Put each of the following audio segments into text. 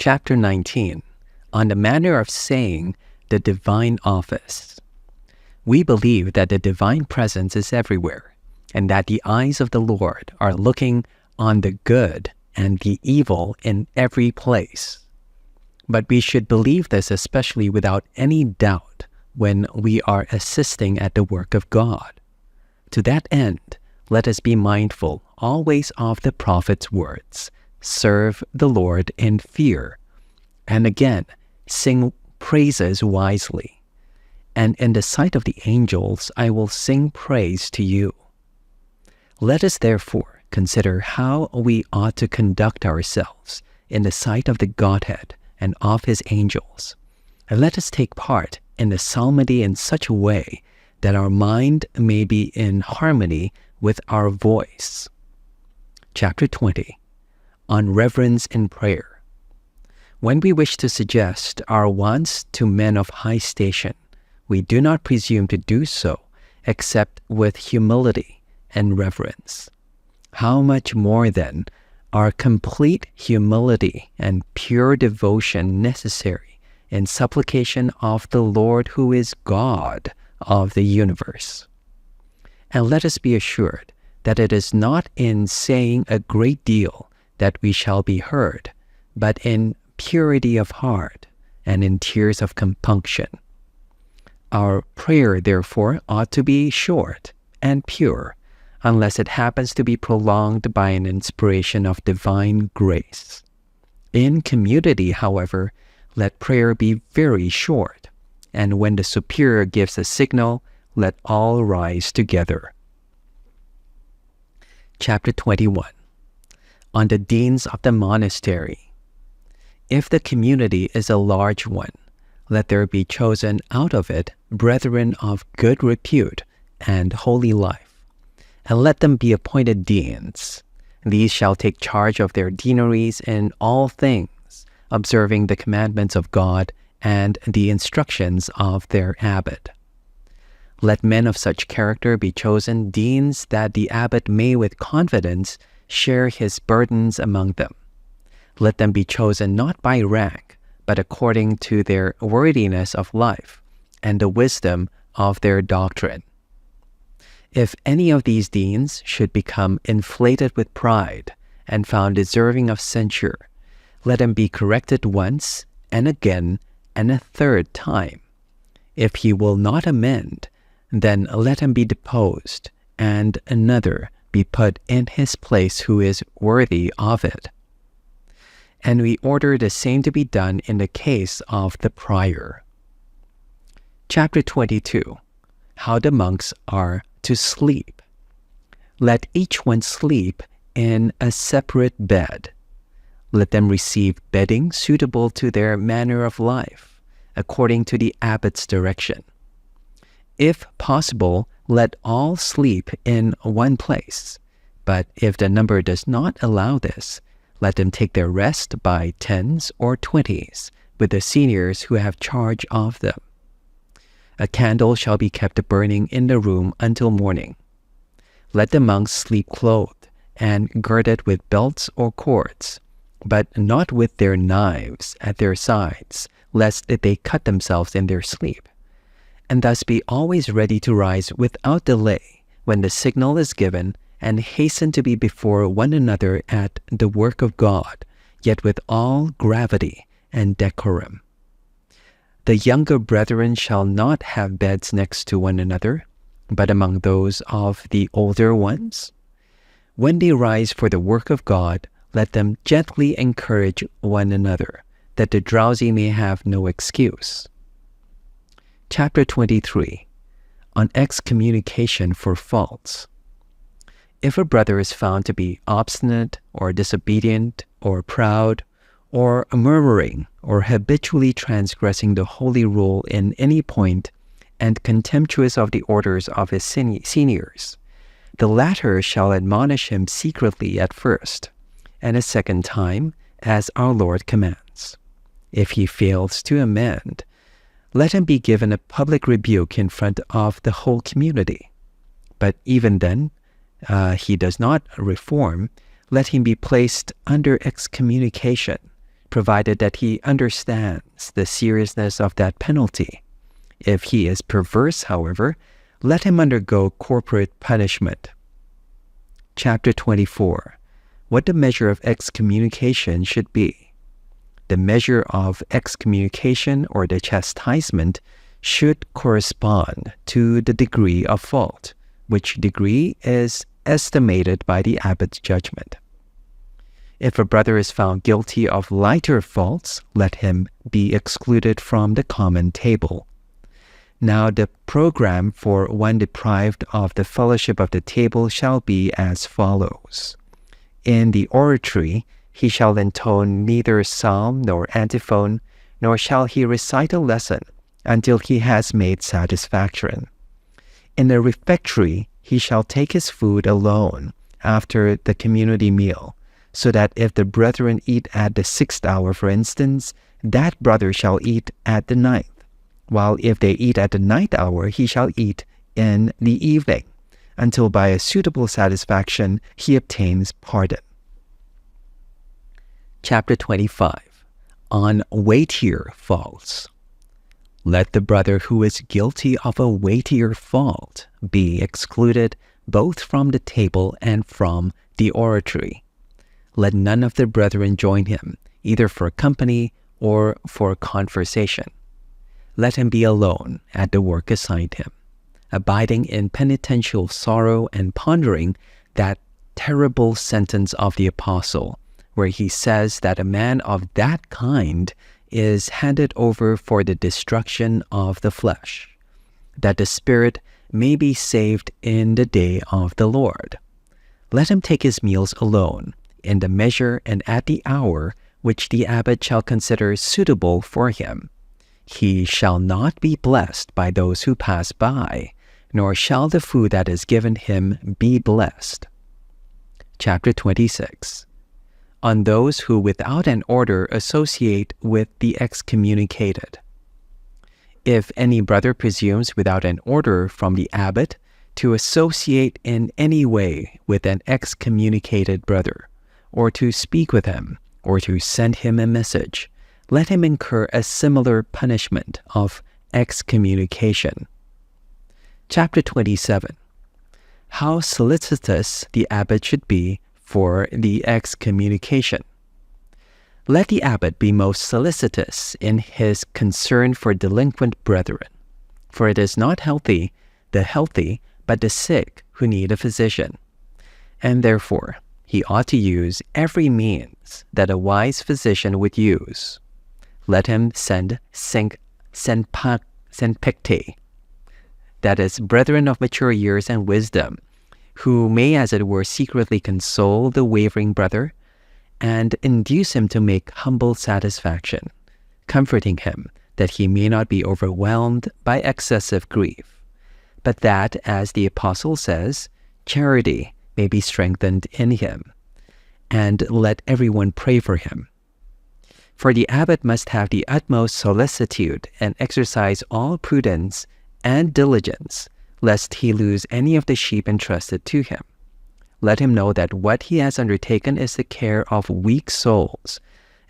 Chapter 19, on the manner of saying the divine office. We believe that the divine presence is everywhere, and that the eyes of the Lord are looking on the good and the evil in every place. But we should believe this especially without any doubt when we are assisting at the work of God. To that end, let us be mindful always of the prophet's words, serve the Lord in fear, and again, sing praises wisely. And in the sight of the angels, I will sing praise to you. Let us therefore consider how we ought to conduct ourselves in the sight of the Godhead and of his angels. And let us take part in the psalmody in such a way that our mind may be in harmony with our voice. Chapter 20, on reverence in prayer. When we wish to suggest our wants to men of high station, we do not presume to do so except with humility and reverence. How much more, then, are complete humility and pure devotion necessary in supplication of the Lord who is God of the universe. And let us be assured that it is not in saying a great deal that we shall be heard, but in purity of heart and in tears of compunction. Our prayer, therefore, ought to be short and pure, unless it happens to be prolonged by an inspiration of divine grace. In community, however, let prayer be very short, and when the superior gives a signal, let all rise together. Chapter 21, on the deans of the monastery. If the community is a large one, let there be chosen out of it brethren of good repute and holy life, and let them be appointed deans. These shall take charge of their deaneries in all things, observing the commandments of God and the instructions of their abbot. Let men of such character be chosen deans, that the abbot may with confidence share his burdens among them. Let them be chosen not by rank, but according to their worthiness of life and the wisdom of their doctrine. If any of these deans should become inflated with pride and found deserving of censure, let him be corrected once and again and a third time. If he will not amend, then let him be deposed, and another be put in his place who is worthy of it. And we order the same to be done in the case of the prior. Chapter 22, how the monks are to sleep. Let each one sleep in a separate bed. Let them receive bedding suitable to their manner of life, according to the abbot's direction. If possible, let all sleep in one place, but if the number does not allow this, let them take their rest by 10s or 20s with the seniors who have charge of them. A candle shall be kept burning in the room until morning. Let the monks sleep clothed and girded with belts or cords, but not with their knives at their sides, lest they cut themselves in their sleep. And thus be always ready to rise without delay when the signal is given, and hasten to be before one another at the work of God, yet with all gravity and decorum. The younger brethren shall not have beds next to one another, but among those of the older ones. When they rise for the work of God, let them gently encourage one another, that the drowsy may have no excuse. Chapter 23, on excommunication for faults. If a brother is found to be obstinate or disobedient or proud or murmuring or habitually transgressing the holy rule in any point and contemptuous of the orders of his seniors, the latter shall admonish him secretly at first, and a second time, as our Lord commands. If he fails to amend, let him be given a public rebuke in front of the whole community. But even then, he does not reform, let him be placed under excommunication, provided that he understands the seriousness of that penalty. If he is perverse, however, let him undergo corporate punishment. Chapter 24. What the measure of excommunication should be. The measure of excommunication or the chastisement should correspond to the degree of fault, which degree is estimated by the abbot's judgment. If a brother is found guilty of lighter faults, let him be excluded from the common table. Now the program for one deprived of the fellowship of the table shall be as follows. In the oratory, he shall intone neither psalm nor antiphon, nor shall he recite a lesson until he has made satisfaction. In the refectory, he shall take his food alone after the community meal, so that if the brethren eat at the 6th hour, for instance, that brother shall eat at the 9th, while if they eat at the 9th hour, he shall eat in the evening, until by a suitable satisfaction he obtains pardon. Chapter 25. On weightier faults. Let the brother who is guilty of a weightier fault be excluded both from the table and from the oratory. Let none of the brethren join him, either for company or for conversation. Let him be alone at the work assigned him, abiding in penitential sorrow and pondering that terrible sentence of the apostle, where he says that a man of that kind is handed over for the destruction of the flesh, that the spirit may be saved in the day of the Lord. Let him take his meals alone, in the measure and at the hour which the abbot shall consider suitable for him. He shall not be blessed by those who pass by, nor shall the food that is given him be blessed. Chapter 26. On those who without an order associate with the excommunicated. If any brother presumes without an order from the abbot to associate in any way with an excommunicated brother, or to speak with him, or to send him a message, let him incur a similar punishment of excommunication. Chapter 27. How solicitous the abbot should be for the excommunication. Let the abbot be most solicitous in his concern for delinquent brethren, for it is not the healthy, but the sick who need a physician. And therefore, he ought to use every means that a wise physician would use. Let him send senpecte, that is, brethren of mature years and wisdom, who may, as it were, secretly console the wavering brother, and induce him to make humble satisfaction, comforting him that he may not be overwhelmed by excessive grief, but that, as the apostle says, charity may be strengthened in him, and let everyone pray for him. For the abbot must have the utmost solicitude and exercise all prudence and diligence, lest he lose any of the sheep entrusted to him. Let him know that what he has undertaken is the care of weak souls,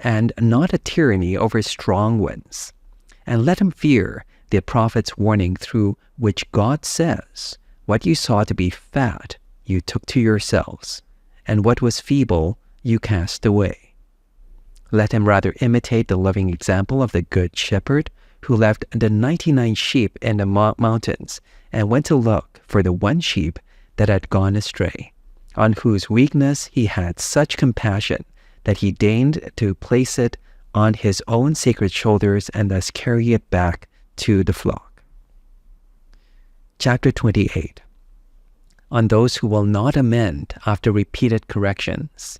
and not a tyranny over strong ones. And let him fear the prophet's warning through which God says, "What you saw to be fat, you took to yourselves, and what was feeble, you cast away." Let him rather imitate the loving example of the good shepherd who left the 99 sheep in the mountains and went to look for the one sheep that had gone astray, on whose weakness he had such compassion that he deigned to place it on his own sacred shoulders and thus carry it back to the flock. Chapter 28. On those who will not amend after repeated corrections.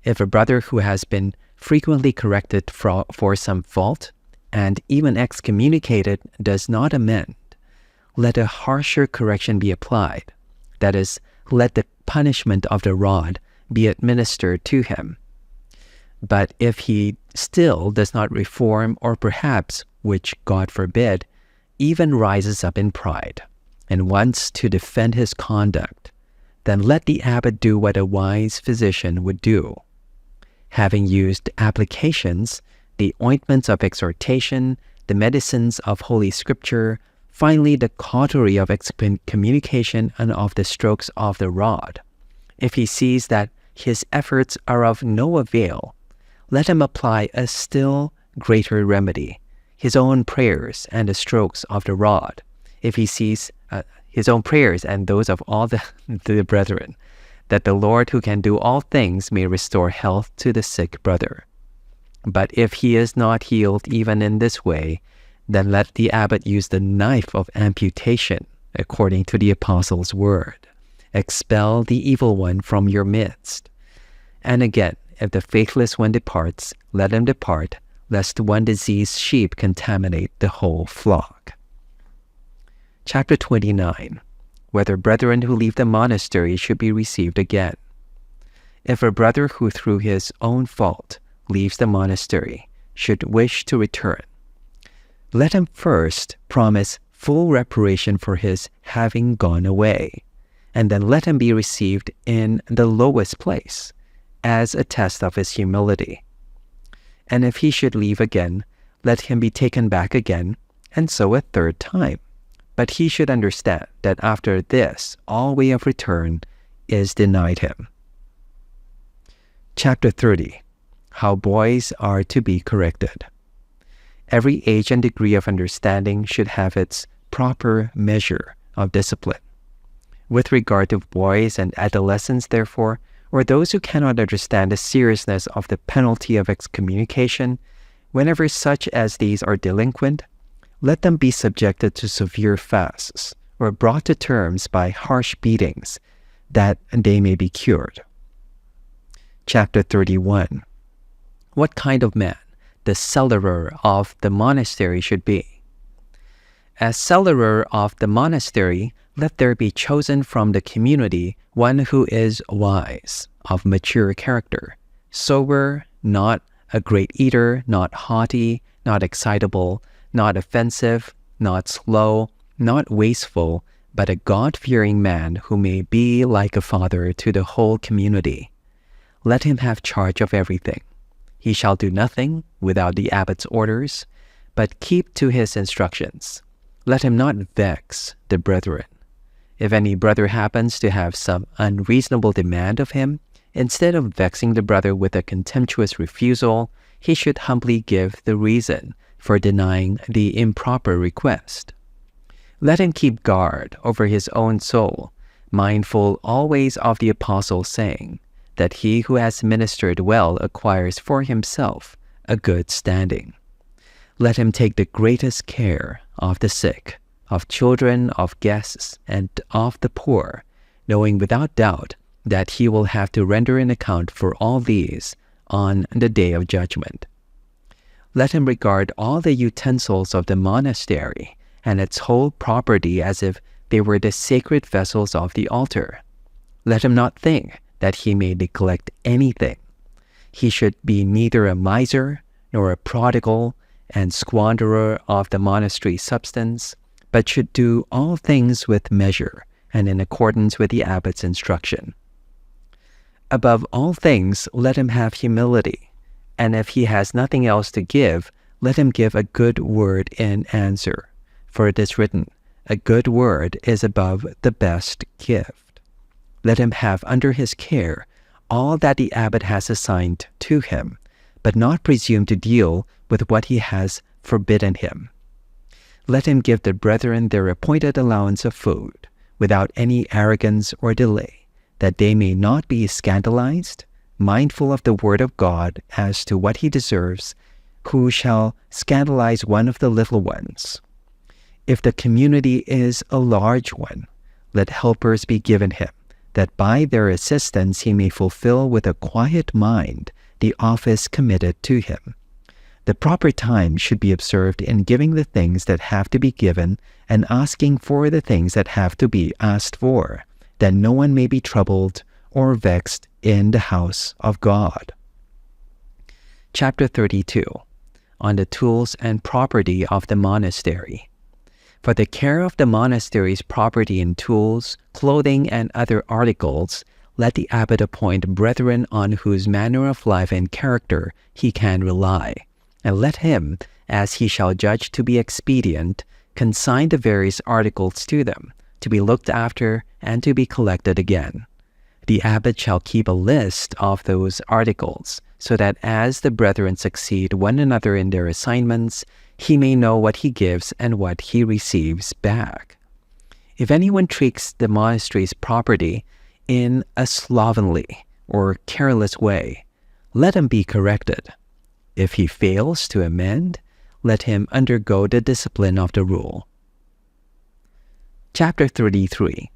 If a brother who has been frequently corrected for some fault, and even excommunicated, does not amend, let a harsher correction be applied. That is, let the punishment of the rod be administered to him. But if he still does not reform, or perhaps, which God forbid, even rises up in pride, and wants to defend his conduct, then let the abbot do what a wise physician would do. having used applications, the ointments of exhortation, the medicines of Holy Scripture, finally the cautery of excommunication and of the strokes of the rod. If he sees that his efforts are of no avail, let him apply a still greater remedy, his own prayers and the strokes of the rod. If he sees his own prayers and those of all the brethren, that the Lord who can do all things may restore health to the sick brother. But if he is not healed even in this way, then let the abbot use the knife of amputation, according to the apostles' word. Expel the evil one from your midst. And again, if the faithless one departs, let him depart, lest one diseased sheep contaminate the whole flock. Chapter 29. Whether brethren who leave the monastery should be received again. If a brother who through his own fault leaves the monastery should wish to return, let him first promise full reparation for his having gone away, and then let him be received in the lowest place, as a test of his humility. And if he should leave again, let him be taken back again, and so a third time. But he should understand that after this, all way of return is denied him. Chapter 30. How boys are to be corrected. Every age and degree of understanding should have its proper measure of discipline. With regard to boys and adolescents, therefore, or those who cannot understand the seriousness of the penalty of excommunication, whenever such as these are delinquent, let them be subjected to severe fasts, or brought to terms by harsh beatings, that they may be cured. Chapter 31. What kind of man the cellarer of the monastery should be? As cellarer of the monastery, let there be chosen from the community one who is wise, of mature character, sober, not a great eater, not haughty, not excitable, not offensive, not slow, not wasteful, but a God-fearing man who may be like a father to the whole community. Let him have charge of everything. He shall do nothing without the abbot's orders, but keep to his instructions. Let him not vex the brethren. If any brother happens to have some unreasonable demand of him, instead of vexing the brother with a contemptuous refusal, he should humbly give the reason for denying the improper request. Let him keep guard over his own soul, mindful always of the apostle's saying, that he who has ministered well acquires for himself a good standing. Let him take the greatest care of the sick, of children, of guests, and of the poor, knowing without doubt that he will have to render an account for all these on the day of judgment. Let him regard all the utensils of the monastery and its whole property as if they were the sacred vessels of the altar. Let him not think that he may neglect anything. He should be neither a miser nor a prodigal and squanderer of the monastery substance, but should do all things with measure and in accordance with the abbot's instruction. Above all things, let him have humility, and if he has nothing else to give, let him give a good word in answer. For it is written, a good word is above the best gift. Let him have under his care all that the abbot has assigned to him, but not presume to deal with what he has forbidden him. Let him give the brethren their appointed allowance of food, without any arrogance or delay, that they may not be scandalized, mindful of the word of God as to what he deserves, who shall scandalize one of the little ones. If the community is a large one, let helpers be given him, that by their assistance he may fulfill with a quiet mind the office committed to him. The proper time should be observed in giving the things that have to be given and asking for the things that have to be asked for, that no one may be troubled or vexed in the house of God. Chapter 32. On the tools and property of the monastery. For the care of the monastery's property in tools, clothing, and other articles, let the abbot appoint brethren on whose manner of life and character he can rely, and let him, as he shall judge to be expedient, consign the various articles to them, to be looked after and to be collected again. The abbot shall keep a list of those articles, so that as the brethren succeed one another in their assignments, he may know what he gives and what he receives back. If anyone treats the monastery's property in a slovenly or careless way, let him be corrected. If he fails to amend, let him undergo the discipline of the rule. Chapter 33.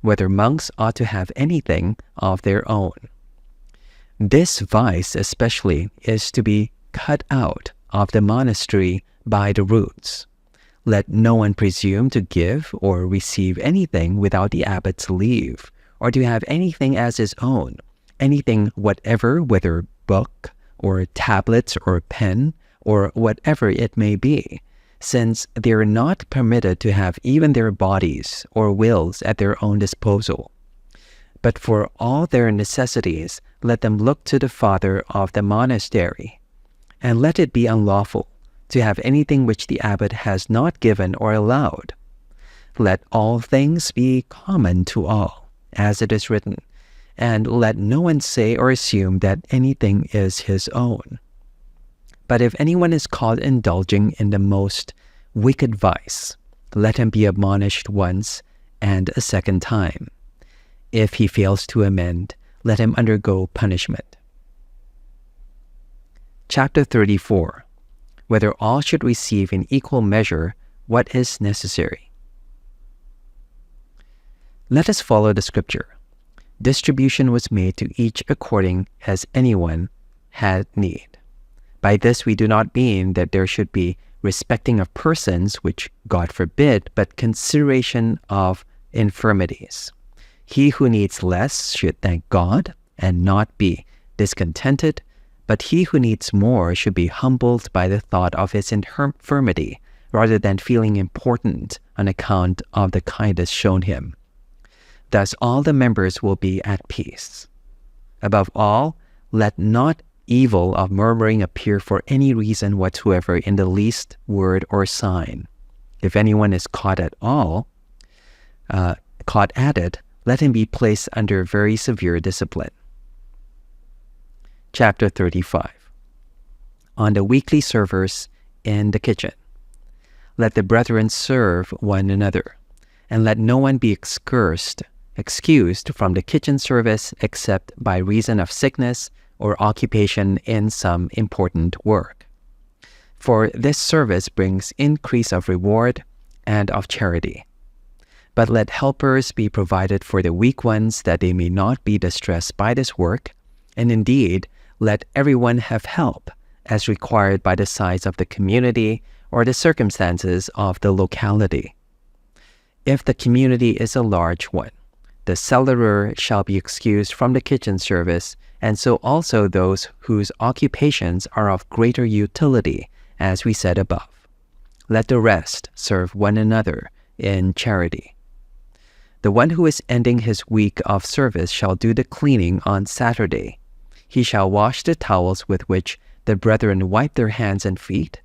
Whether monks ought to have anything of their own. This vice especially is to be cut out of the monastery by the roots. Let no one presume to give or receive anything without the abbot's leave, or to have anything as his own, anything whatever, whether book or tablets or pen, or whatever it may be, since they are not permitted to have even their bodies or wills at their own disposal. But for all their necessities, let them look to the father of the monastery, and let it be unlawful to have anything which the abbot has not given or allowed. Let all things be common to all, as it is written, and let no one say or assume that anything is his own. But if anyone is caught indulging in the most wicked vice, let him be admonished once and a second time. If he fails to amend, let him undergo punishment. Chapter 34. Whether all should receive in equal measure what is necessary. Let us follow the scripture. Distribution was made to each according as anyone had need. By this we do not mean that there should be respecting of persons, which God forbid, but consideration of infirmities. He who needs less should thank God and not be discontented, but he who needs more should be humbled by the thought of his infirmity, rather than feeling important on account of the kindness shown him. Thus all the members will be at peace. Above all, let not evil of murmuring appear for any reason whatsoever in the least word or sign. If anyone is caught at it, let him be placed under very severe discipline. Chapter 35. On the weekly servers in the kitchen. Let the brethren serve one another, and let no one be excused from the kitchen service except by reason of sickness or occupation in some important work. For this service brings increase of reward and of charity. But let helpers be provided for the weak ones, that they may not be distressed by this work, and indeed, let everyone have help, as required by the size of the community or the circumstances of the locality. If the community is a large one, the cellarer shall be excused from the kitchen service, and so also those whose occupations are of greater utility, as we said above. Let the rest serve one another in charity. The one who is ending his week of service shall do the cleaning on Saturday. He shall wash the towels with which the brethren wipe their hands and feet,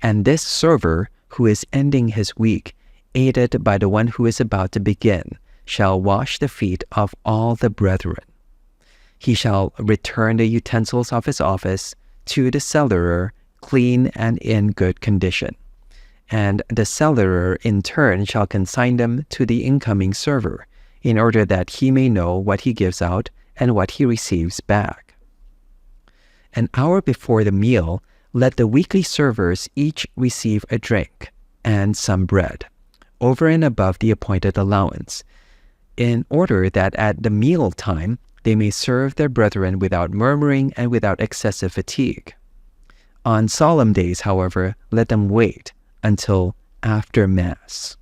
and this server who is ending his week, aided by the one who is about to begin, shall wash the feet of all the brethren. He shall return the utensils of his office to the cellarer, clean and in good condition. And the cellarer in turn shall consign them to the incoming server, in order that he may know what he gives out and what he receives back. An hour before the meal, let the weekly servers each receive a drink and some bread, over and above the appointed allowance, in order that at the meal time they may serve their brethren without murmuring and without excessive fatigue. On solemn days, however, let them wait until after Mass.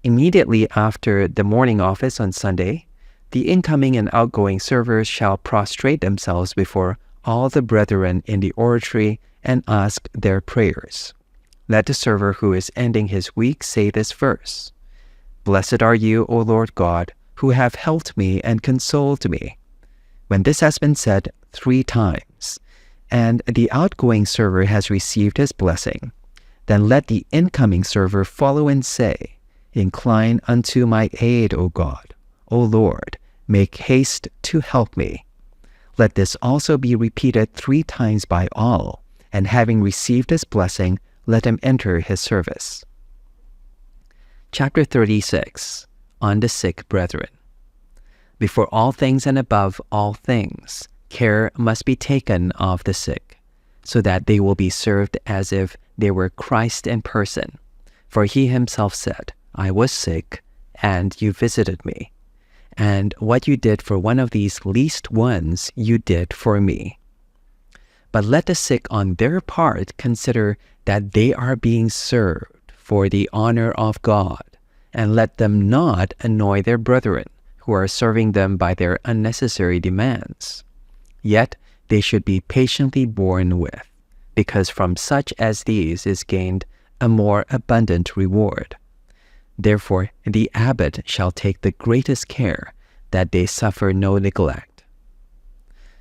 Immediately after the morning office on Sunday, the incoming and outgoing servers shall prostrate themselves before all the brethren in the oratory and ask their prayers. Let the server who is ending his week say this verse: Blessed are you, O Lord God, who have helped me and consoled me. When this has been said 3 times, and the outgoing server has received his blessing, then let the incoming server follow and say, Incline unto my aid, O God. O Lord, make haste to help me. Let this also be repeated 3 times by all, and having received his blessing, let him enter his service. Chapter 36. On the sick brethren. Before all things and above all things, care must be taken of the sick, so that they will be served as if they were Christ in person. For he himself said, I was sick, and you visited me. And what you did for one of these least ones, you did for me. But let the sick on their part consider that they are being served for the honor of God, and let them not annoy their brethren, who are serving them by their unnecessary demands. Yet they should be patiently borne with, because from such as these is gained a more abundant reward. Therefore the abbot shall take the greatest care that they suffer no neglect.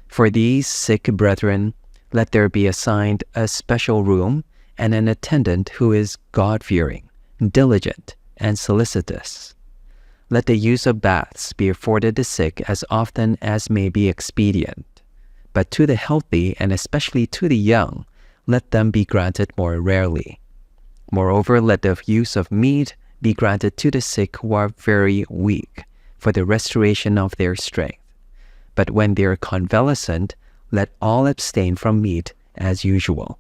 For these sick brethren, let there be assigned a special room and an attendant who is God-fearing, diligent, and solicitous. Let the use of baths be afforded the sick as often as may be expedient. But to the healthy, and especially to the young, let them be granted more rarely. Moreover, let the use of meat be granted to the sick who are very weak, for the restoration of their strength. But when they are convalescent, let all abstain from meat as usual.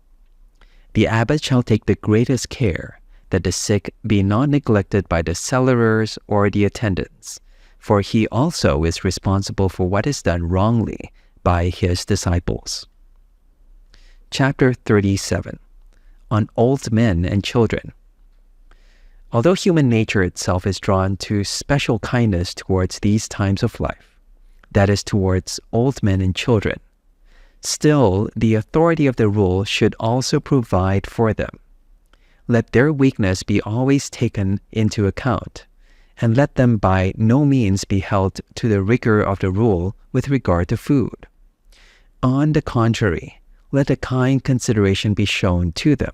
The abbot shall take the greatest care that the sick be not neglected by the cellars or the attendants, for he also is responsible for what is done wrongly by his disciples. Chapter 37. On old men and children. Although human nature itself is drawn to special kindness towards these times of life, that is, towards old men and children, still the authority of the rule should also provide for them. Let their weakness be always taken into account, and let them by no means be held to the rigor of the rule with regard to food. On the contrary, let a kind consideration be shown to them,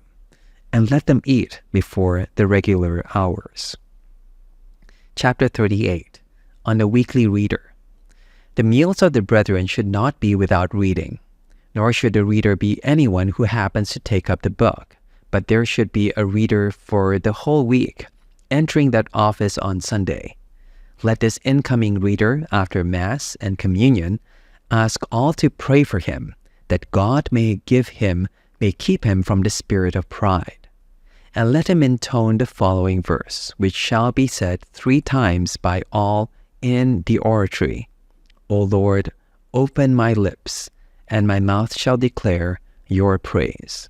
and let them eat before the regular hours. Chapter 38. On the weekly reader. The meals of the brethren should not be without reading, nor should the reader be anyone who happens to take up the book, but there should be a reader for the whole week, entering that office on Sunday. Let this incoming reader, after Mass and Communion, ask all to pray for him, that God may keep him from the spirit of pride. And let him intone the following verse, which shall be said 3 times by all in the oratory. O Lord, open my lips, and my mouth shall declare your praise.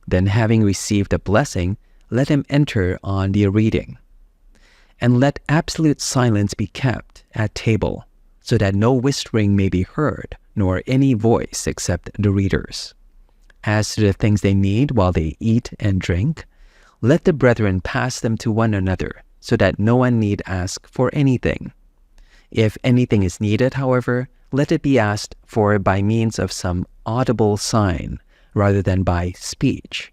Then having received a blessing, let him enter on the reading. And let absolute silence be kept at table, so that no whispering may be heard, nor any voice except the readers. As to the things they need while they eat and drink, let the brethren pass them to one another, so that no one need ask for anything. If anything is needed, however, let it be asked for by means of some audible sign, rather than by speech.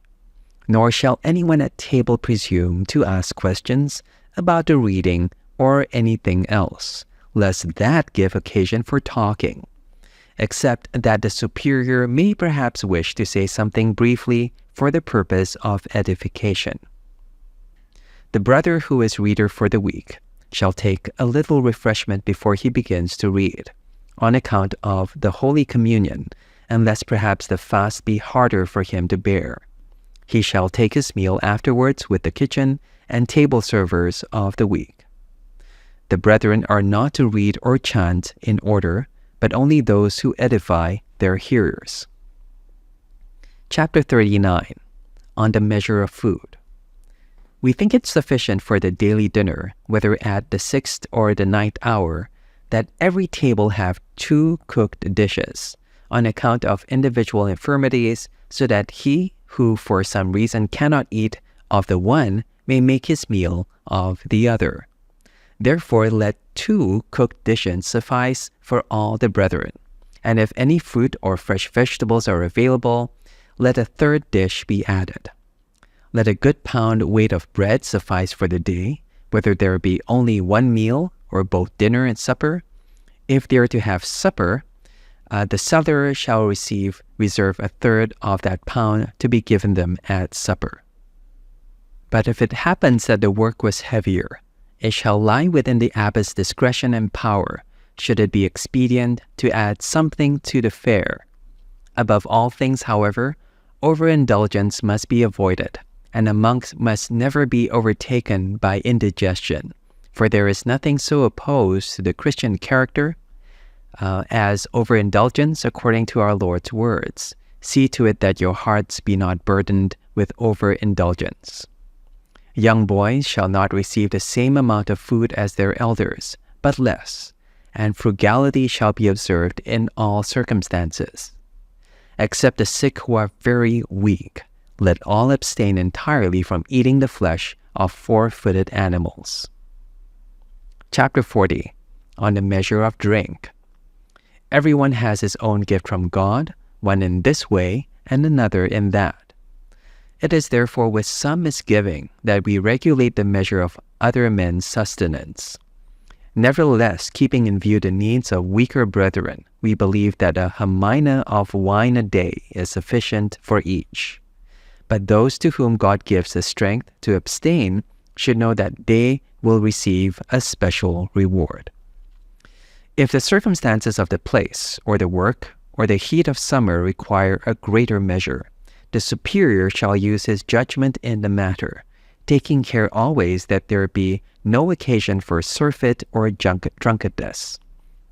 Nor shall anyone at table presume to ask questions about the reading or anything else, lest that give occasion for talking, except that the superior may perhaps wish to say something briefly for the purpose of edification. The brother who is reader for the week shall take a little refreshment before he begins to read, on account of the Holy Communion, unless perhaps the fast be harder for him to bear. He shall take his meal afterwards with the kitchen and table servers of the week. The brethren are not to read or chant in order, but only those who edify their hearers. Chapter 39. On the measure of food. We think it sufficient for the daily dinner, whether at the 6th or the 9th hour, that every table have 2 cooked dishes, on account of individual infirmities, so that he who for some reason cannot eat of the one may make his meal of the other. Therefore let 2 cooked dishes suffice for all the brethren. And if any fruit or fresh vegetables are available, let a 3rd dish be added. Let a good pound weight of bread suffice for the day, whether there be only 1 meal or both dinner and supper. If they are to have supper, the seller shall reserve a 3rd of that pound to be given them at supper. But if it happens that the work was heavier, it shall lie within the abbot's discretion and power, should it be expedient, to add something to the fare. Above all things, however, overindulgence must be avoided, and a monk must never be overtaken by indigestion, for there is nothing so opposed to the Christian character as overindulgence, according to our Lord's words. See to it that your hearts be not burdened with overindulgence. Young boys shall not receive the same amount of food as their elders, but less, and frugality shall be observed in all circumstances. Except the sick who are very weak, let all abstain entirely from eating the flesh of 4-footed animals. Chapter 40. On the measure of drink. Everyone has his own gift from God, one in this way and another in that. It is therefore with some misgiving that we regulate the measure of other men's sustenance. Nevertheless, keeping in view the needs of weaker brethren, we believe that a hamina of wine a day is sufficient for each. But those to whom God gives the strength to abstain should know that they will receive a special reward. If the circumstances of the place, or the work, or the heat of summer require a greater measure, the superior shall use his judgment in the matter, taking care always that there be no occasion for surfeit or drunkenness.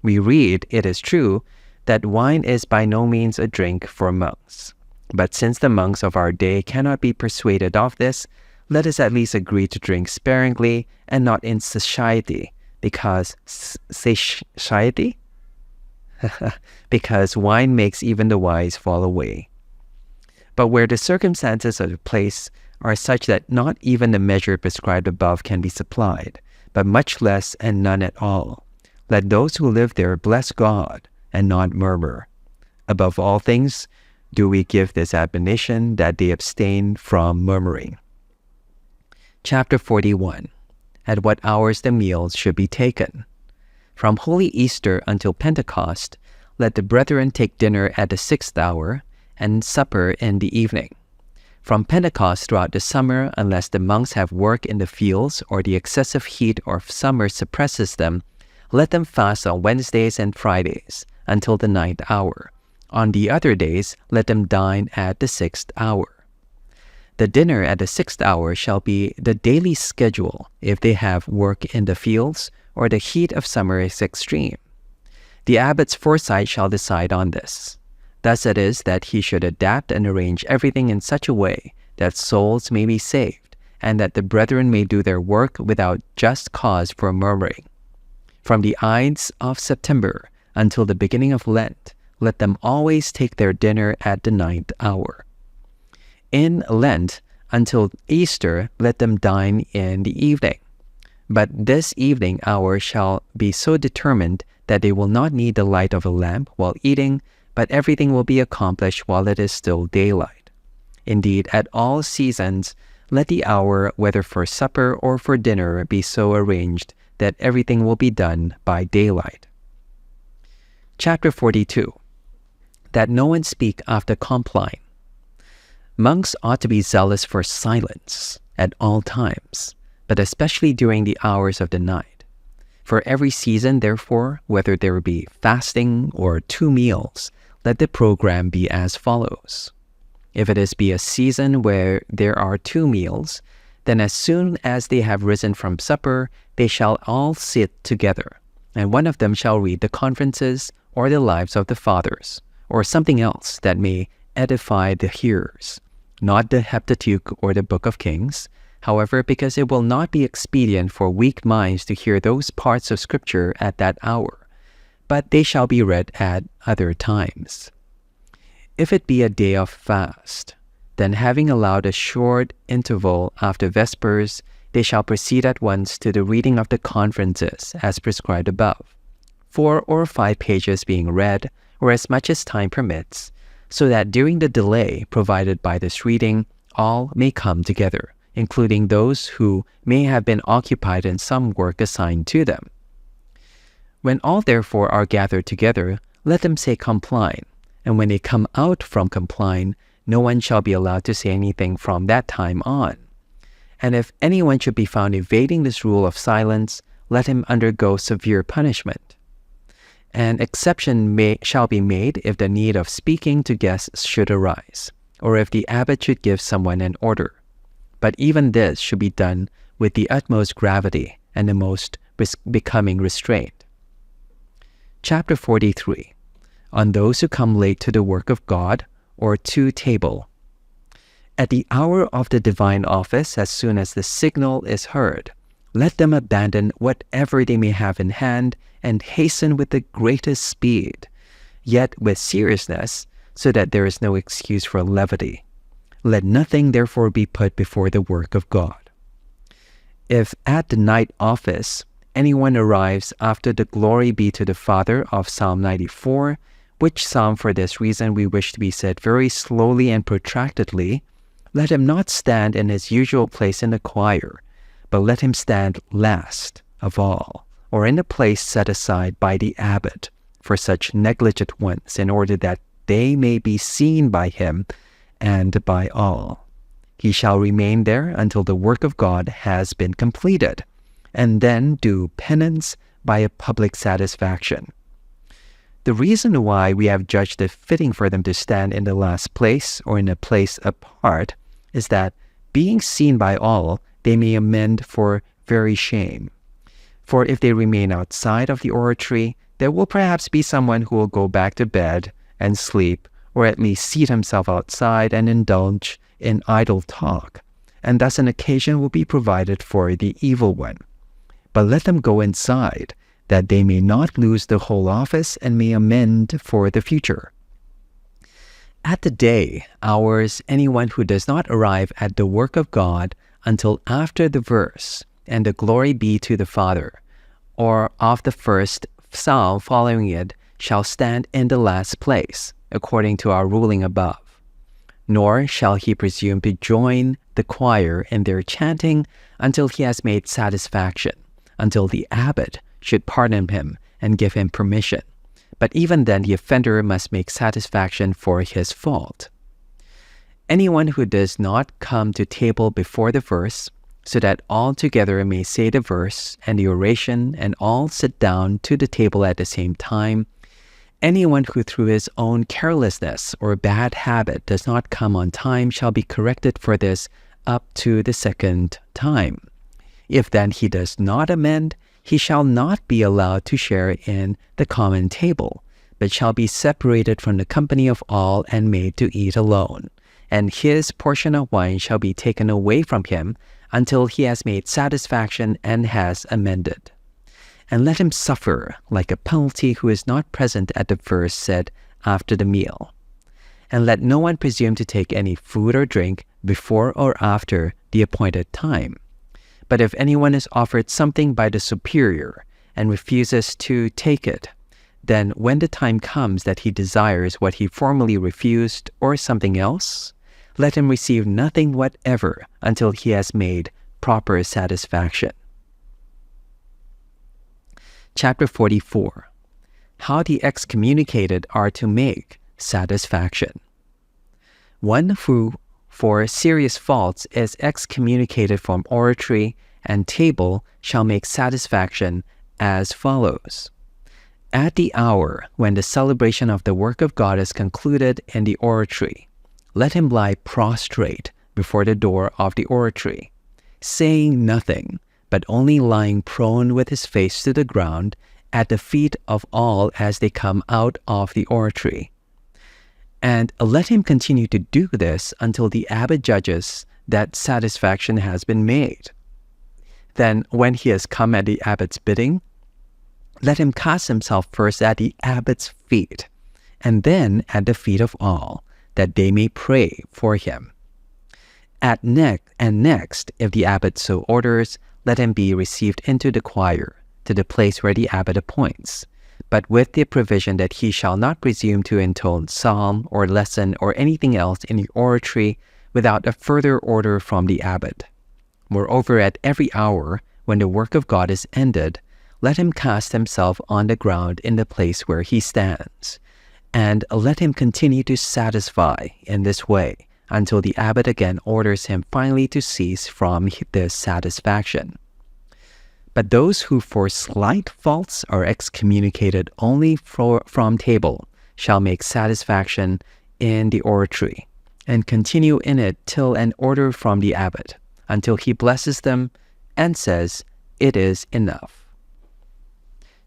We read, it is true, that wine is by no means a drink for monks. But since the monks of our day cannot be persuaded of this, let us at least agree to drink sparingly and not in satiety, because satiety? Because wine makes even the wise fall away. But where the circumstances of the place are such that not even the measure prescribed above can be supplied, but much less and none at all, let those who live there bless God and not murmur. Above all things, do we give this admonition that they abstain from murmuring. Chapter 41. At what hours the meals should be taken. From Holy Easter until Pentecost, let the brethren take dinner at the 6th hour, and supper in the evening. From Pentecost throughout the summer, unless the monks have work in the fields or the excessive heat of summer suppresses them, let them fast on Wednesdays and Fridays until the 9th hour. On the other days, let them dine at the 6th hour. The dinner at the 6th hour shall be the daily schedule if they have work in the fields or the heat of summer is extreme. The abbot's foresight shall decide on this. Thus it is that he should adapt and arrange everything in such a way that souls may be saved, and that the brethren may do their work without just cause for murmuring. From the Ides of September until the beginning of Lent, let them always take their dinner at the 9th hour. In Lent, until Easter, let them dine in the evening. But this evening hour shall be so determined that they will not need the light of a lamp while eating, but everything will be accomplished while it is still daylight. Indeed, at all seasons, let the hour, whether for supper or for dinner, be so arranged that everything will be done by daylight. Chapter 42. That no one speak after compline. Monks ought to be zealous for silence at all times, but especially during the hours of the night. For every season, therefore, whether there be fasting or 2 meals, let the program be as follows. If it is be a season where there are 2 meals, then as soon as they have risen from supper, they shall all sit together, and one of them shall read the conferences or the lives of the fathers, or something else that may edify the hearers, not the Heptateuch or the Book of Kings, however, because it will not be expedient for weak minds to hear those parts of Scripture at that hour, but they shall be read at other times. If it be a day of fast, then having allowed a short interval after Vespers, they shall proceed at once to the reading of the conferences as prescribed above, 4 or 5 pages being read, or as much as time permits, so that during the delay provided by this reading, all may come together, including those who may have been occupied in some work assigned to them. When all therefore are gathered together, let them say compline, and when they come out from compline, no one shall be allowed to say anything from that time on. And if anyone should be found evading this rule of silence, let him undergo severe punishment. An exception shall be made if the need of speaking to guests should arise, or if the abbot should give someone an order. But even this should be done with the utmost gravity and the most becoming restraint. Chapter 43. On those who come late to the work of God or to table. At the hour of the divine office, as soon as the signal is heard, let them abandon whatever they may have in hand and hasten with the greatest speed, yet with seriousness, so that there is no excuse for levity. Let nothing therefore be put before the work of God. If at the night office anyone arrives after the glory be to the Father of Psalm 94, which psalm for this reason we wish to be said very slowly and protractedly, let him not stand in his usual place in the choir, but let him stand last of all, or in a place set aside by the abbot for such negligent ones, in order that they may be seen by him and by all. He shall remain there until the work of God has been completed, and then do penance by a public satisfaction. The reason why we have judged it fitting for them to stand in the last place or in a place apart is that, being seen by all, they may amend for very shame. For if they remain outside of the oratory, there will perhaps be someone who will go back to bed and sleep, or at least seat himself outside and indulge in idle talk, and thus an occasion will be provided for the evil one. But let them go inside, that they may not lose the whole office and may amend for the future. At the day, hours, anyone who does not arrive at the work of God until after the verse, and the glory be to the Father, or of the first psalm following it, shall stand in the last place, according to our ruling above. Nor shall he presume to join the choir in their chanting until he has made satisfaction, until the abbot should pardon him and give him permission. But even then the offender must make satisfaction for his fault. Anyone who does not come to table before the verse, so that all together may say the verse and the oration, and all sit down to the table at the same time, anyone who through his own carelessness or bad habit does not come on time shall be corrected for this up to the second time. If then he does not amend, he shall not be allowed to share in the common table, but shall be separated from the company of all and made to eat alone. And his portion of wine shall be taken away from him until he has made satisfaction and has amended. And let him suffer like a penalty who is not present at the verse said after the meal. And let no one presume to take any food or drink before or after the appointed time. But if anyone is offered something by the superior and refuses to take it, then when the time comes that he desires what he formerly refused or something else, let him receive nothing whatever until he has made proper satisfaction. Chapter 44. How the excommunicated are to make satisfaction. One who for serious faults is excommunicated from oratory and table shall make satisfaction as follows. At the hour when the celebration of the work of God is concluded in the oratory, let him lie prostrate before the door of the oratory, saying nothing, but only lying prone with his face to the ground at the feet of all as they come out of the oratory. And let him continue to do this until the abbot judges that satisfaction has been made. Then, when he has come at the abbot's bidding, let him cast himself first at the abbot's feet, and then at the feet of all, that they may pray for him. Next, if the abbot so orders, let him be received into the choir, to the place where the abbot appoints, but with the provision that he shall not presume to intone psalm or lesson or anything else in the oratory without a further order from the abbot. Moreover, at every hour, when the work of God is ended, let him cast himself on the ground in the place where he stands, and let him continue to satisfy in this way until the abbot again orders him finally to cease from this satisfaction. But those who for slight faults are excommunicated only from table shall make satisfaction in the oratory, and continue in it till an order from the abbot, until he blesses them and says, "It is enough."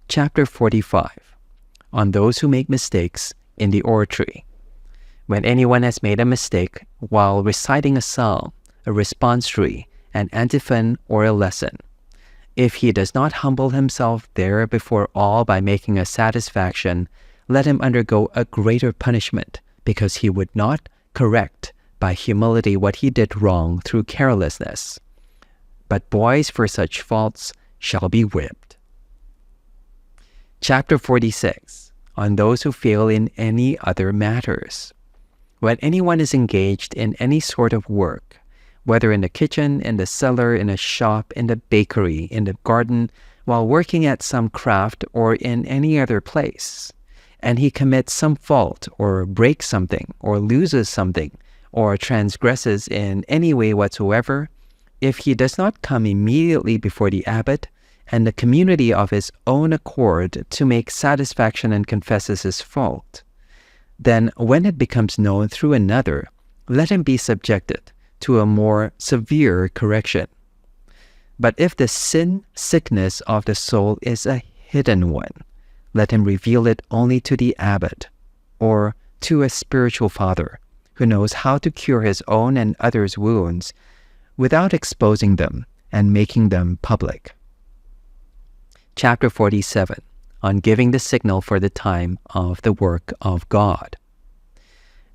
Chapter 45. On those who make mistakes in the oratory. When anyone has made a mistake while reciting a psalm, a responsory, an antiphon, or a lesson, if he does not humble himself there before all by making a satisfaction, let him undergo a greater punishment, because he would not correct by humility what he did wrong through carelessness. But boys for such faults shall be whipped. Chapter 46. On those who fail in any other matters. When anyone is engaged in any sort of work, whether in the kitchen, in the cellar, in a shop, in the bakery, in the garden, while working at some craft, or in any other place, and he commits some fault, or breaks something, or loses something, or transgresses in any way whatsoever, if he does not come immediately before the abbot and the community of his own accord to make satisfaction and confesses his fault, then when it becomes known through another, let him be subjected to a more severe correction. But if the sickness of the soul is a hidden one, let him reveal it only to the abbot, or to a spiritual father, who knows how to cure his own and others' wounds, without exposing them and making them public. Chapter 47. On giving the signal for the time of the work of God.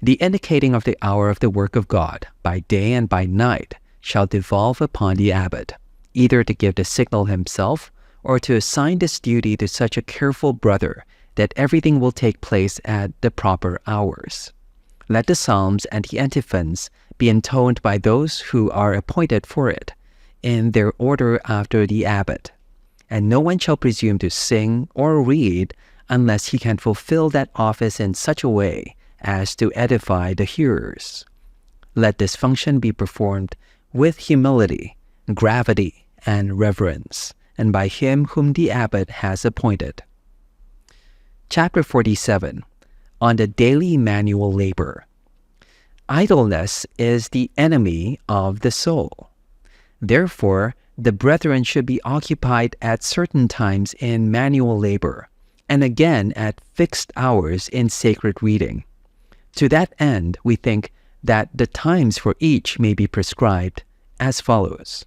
The indicating of the hour of the work of God, by day and by night, shall devolve upon the abbot, either to give the signal himself, or to assign this duty to such a careful brother that everything will take place at the proper hours. Let the psalms and the antiphons be intoned by those who are appointed for it, in their order after the abbot. And no one shall presume to sing or read unless he can fulfill that office in such a way as to edify the hearers. Let this function be performed with humility, gravity, and reverence, and by him whom the abbot has appointed. Chapter 47. On the daily manual labor. Idleness is the enemy of the soul. Therefore, the brethren should be occupied at certain times in manual labor, and again at fixed hours in sacred reading. To that end, we think that the times for each may be prescribed as follows.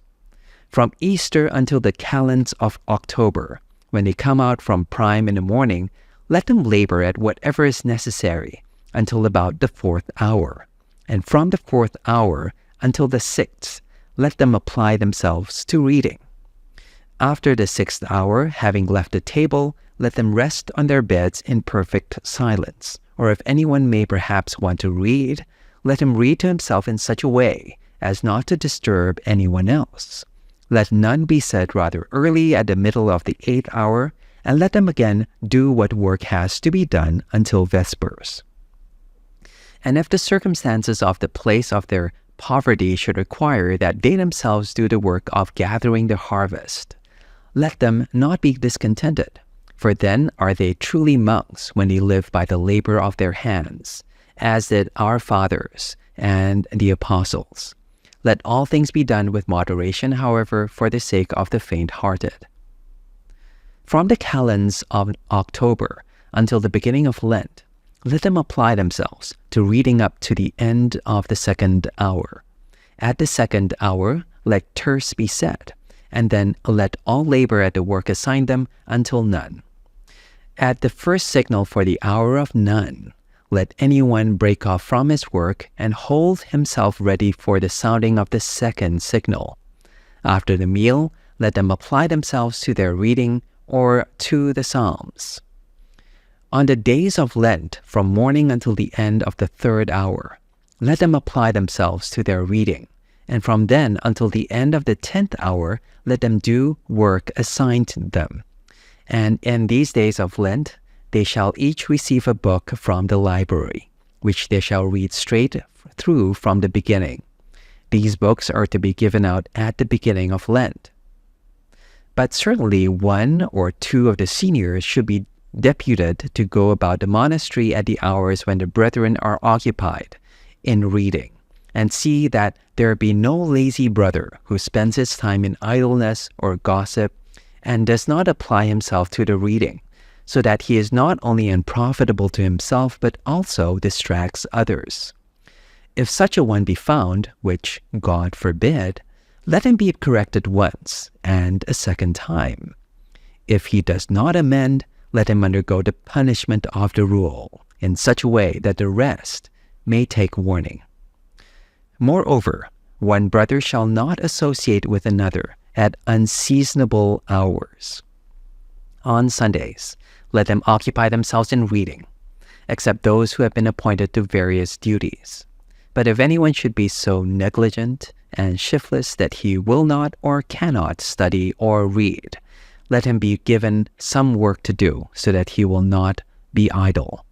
From Easter until the calends of October, when they come out from prime in the morning, let them labor at whatever is necessary until about the 4th hour. And from the 4th hour until the 6th, let them apply themselves to reading. After the 6th hour, having left the table, let them rest on their beds in perfect silence. Or if anyone may perhaps want to read, let him read to himself in such a way as not to disturb anyone else. Let none be said rather early at the middle of the 8th hour, and let them again do what work has to be done until vespers. And if the circumstances of the place of their poverty should require that they themselves do the work of gathering the harvest, let them not be discontented, for then are they truly monks when they live by the labor of their hands, as did our fathers and the apostles. Let all things be done with moderation, however, for the sake of the faint-hearted. From the calends of October until the beginning of Lent, let them apply themselves to reading up to the end of the 2nd hour. At the 2nd hour, let terce be said, and then let all labor at the work assigned them until none. At the first signal for the hour of none, let anyone break off from his work and hold himself ready for the sounding of the second signal. After the meal, let them apply themselves to their reading or to the Psalms. On the days of Lent, from morning until the end of the third hour, let them apply themselves to their reading, and from then until the end of the 10th hour, let them do work assigned to them. And in these days of Lent, they shall each receive a book from the library, which they shall read straight through from the beginning. These books are to be given out at the beginning of Lent. But certainly one or two of the seniors should be deputed to go about the monastery at the hours when the brethren are occupied in reading, and see that there be no lazy brother who spends his time in idleness or gossip and does not apply himself to the reading, so that he is not only unprofitable to himself but also distracts others. If such a one be found, which God forbid, let him be corrected once and a second time. If he does not amend, let him undergo the punishment of the rule in such a way that the rest may take warning. Moreover, one brother shall not associate with another at unseasonable hours. On Sundays, let them occupy themselves in reading, except those who have been appointed to various duties. But if anyone should be so negligent and shiftless that he will not or cannot study or read, let him be given some work to do, so that he will not be idle.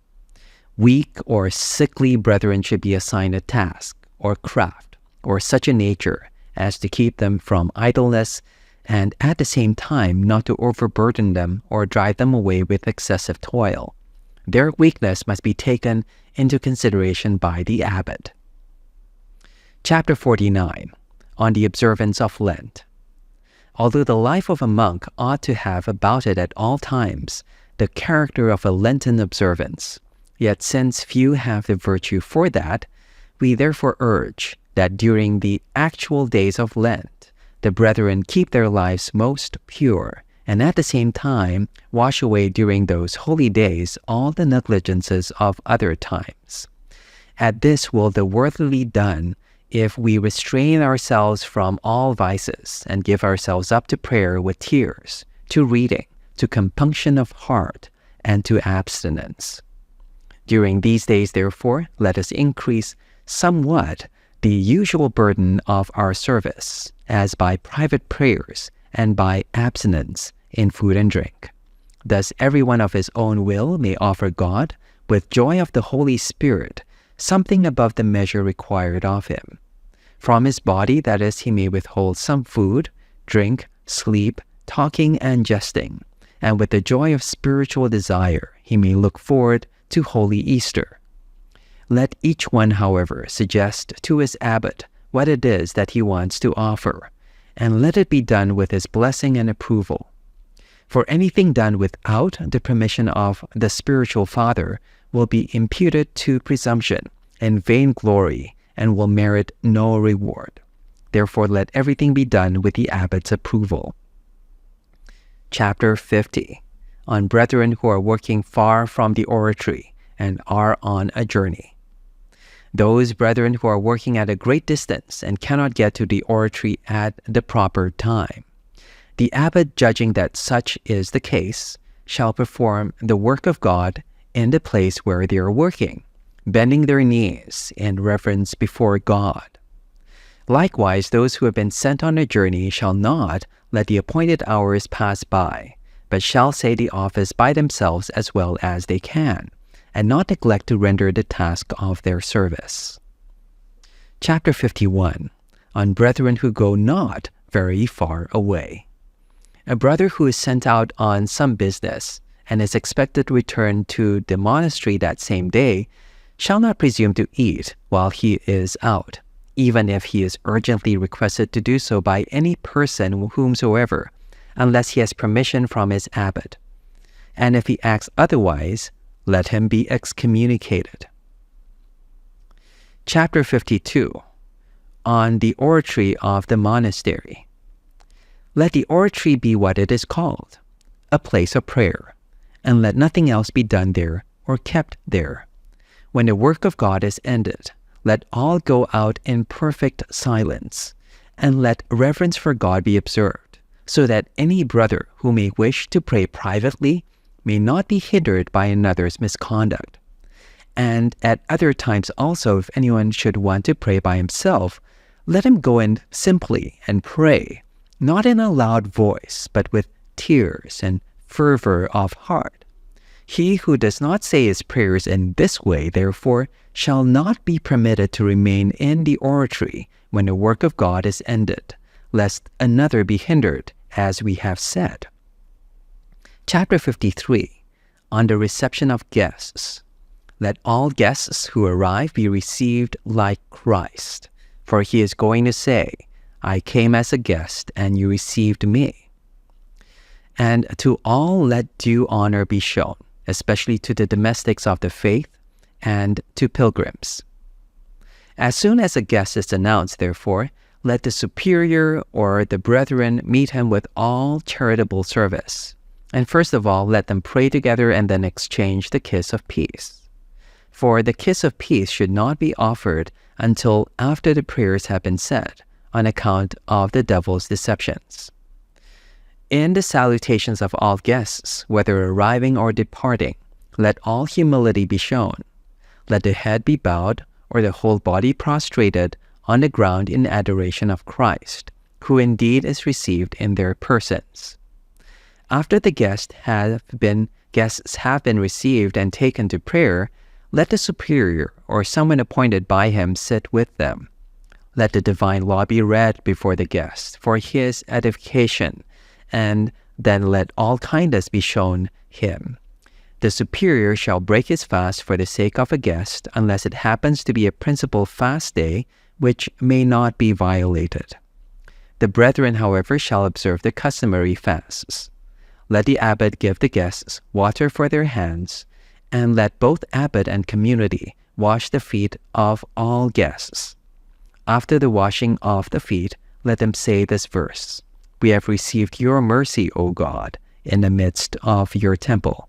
Weak or sickly brethren should be assigned a task or craft or such a nature as to keep them from idleness, and at the same time not to overburden them or drive them away with excessive toil. Their weakness must be taken into consideration by the abbot. Chapter 49, on the observance of Lent. Although the life of a monk ought to have about it at all times the character of a Lenten observance, yet since few have the virtue for that, we therefore urge that during the actual days of Lent, the brethren keep their lives most pure, and at the same time wash away during those holy days all the negligences of other times. At this will the worthily done if we restrain ourselves from all vices and give ourselves up to prayer with tears, to reading, to compunction of heart, and to abstinence. During these days, therefore, let us increase somewhat the usual burden of our service, as by private prayers and by abstinence in food and drink. Thus everyone of his own will may offer God, with joy of the Holy Spirit, something above the measure required of him. From his body, that is, he may withhold some food, drink, sleep, talking, and jesting, and with the joy of spiritual desire, he may look forward to Holy Easter. Let each one, however, suggest to his abbot what it is that he wants to offer, and let it be done with his blessing and approval. For anything done without the permission of the spiritual father will be imputed to presumption and vainglory, and will merit no reward. Therefore let everything be done with the abbot's approval. Chapter 50, on brethren who are working far from the oratory and are on a journey. Those brethren who are working at a great distance and cannot get to the oratory at the proper time, the abbot, judging that such is the case, shall perform the work of God in the place where they are working, bending their knees in reverence before God. Likewise, those who have been sent on a journey shall not let the appointed hours pass by, but shall say the office by themselves as well as they can, and not neglect to render the task of their service. Chapter 51, on brethren who go not very far away. A brother who is sent out on some business and is expected to return to the monastery that same day shall not presume to eat while he is out, even if he is urgently requested to do so by any person whomsoever, unless he has permission from his abbot. And if he acts otherwise, let him be excommunicated. Chapter 52, on the oratory of the monastery. Let the oratory be what it is called, a place of prayer, and let nothing else be done there or kept there. When the work of God is ended, let all go out in perfect silence, and let reverence for God be observed, so that any brother who may wish to pray privately may not be hindered by another's misconduct. And at other times also, if anyone should want to pray by himself, let him go in simply and pray, not in a loud voice, but with tears and fervor of heart. He who does not say his prayers in this way, therefore, shall not be permitted to remain in the oratory when the work of God is ended, lest another be hindered, as we have said. Chapter 53, on the reception of guests. Let all guests who arrive be received like Christ, for he is going to say, I came as a guest, and you received me. And to all let due honor be shown, especially to the domestics of the faith and to pilgrims. As soon as a guest is announced, therefore, let the superior or the brethren meet him with all charitable service. And first of all, let them pray together and then exchange the kiss of peace. For the kiss of peace should not be offered until after the prayers have been said, on account of the devil's deceptions. In the salutations of all guests, whether arriving or departing, let all humility be shown. Let the head be bowed, or the whole body prostrated on the ground in adoration of Christ, who indeed is received in their persons. After the guests have been received and taken to prayer, let the superior or someone appointed by him sit with them. Let the divine law be read before the guest for his edification, and then let all kindness be shown him. The superior shall break his fast for the sake of a guest, unless it happens to be a principal fast day, which may not be violated. The brethren, however, shall observe the customary fasts. Let the abbot give the guests water for their hands, and let both abbot and community wash the feet of all guests. After the washing of the feet, let them say this verse, We have received your mercy, O God, in the midst of your temple.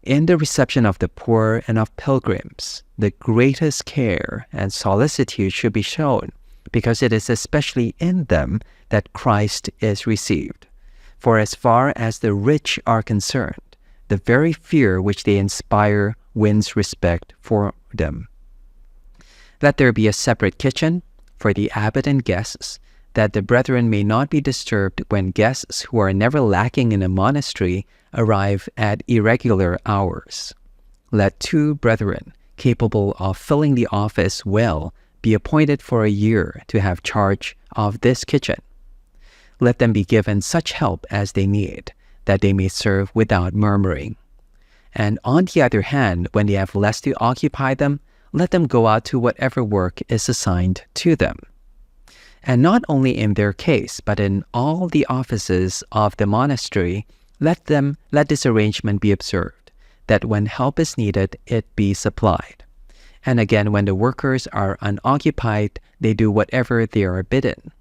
In the reception of the poor and of pilgrims, the greatest care and solicitude should be shown, because it is especially in them that Christ is received. For as far as the rich are concerned, the very fear which they inspire wins respect for them. Let there be a separate kitchen for the abbot and guests, that the brethren may not be disturbed when guests who are never lacking in a monastery arrive at irregular hours. Let 2 brethren capable of filling the office well be appointed for a year to have charge of this kitchen. Let them be given such help as they need, that they may serve without murmuring. And on the other hand, when they have less to occupy them, let them go out to whatever work is assigned to them. And not only in their case, but in all the offices of the monastery, let this arrangement be observed, that when help is needed, it be supplied. And again, when the workers are unoccupied, they do whatever they are bidden.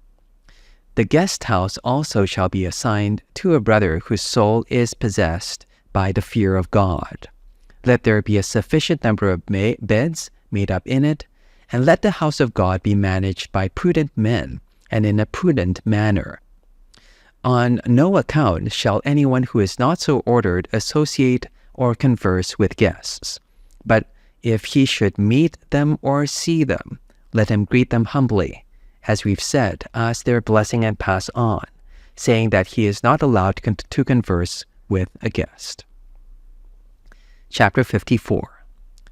The guest house also shall be assigned to a brother whose soul is possessed by the fear of God. Let there be a sufficient number of beds made up in it, and let the house of God be managed by prudent men and in a prudent manner. On no account shall anyone who is not so ordered associate or converse with guests. But if he should meet them or see them, let him greet them humbly, as we've said, ask their blessing and pass on, saying that he is not allowed to converse with a guest. Chapter 54.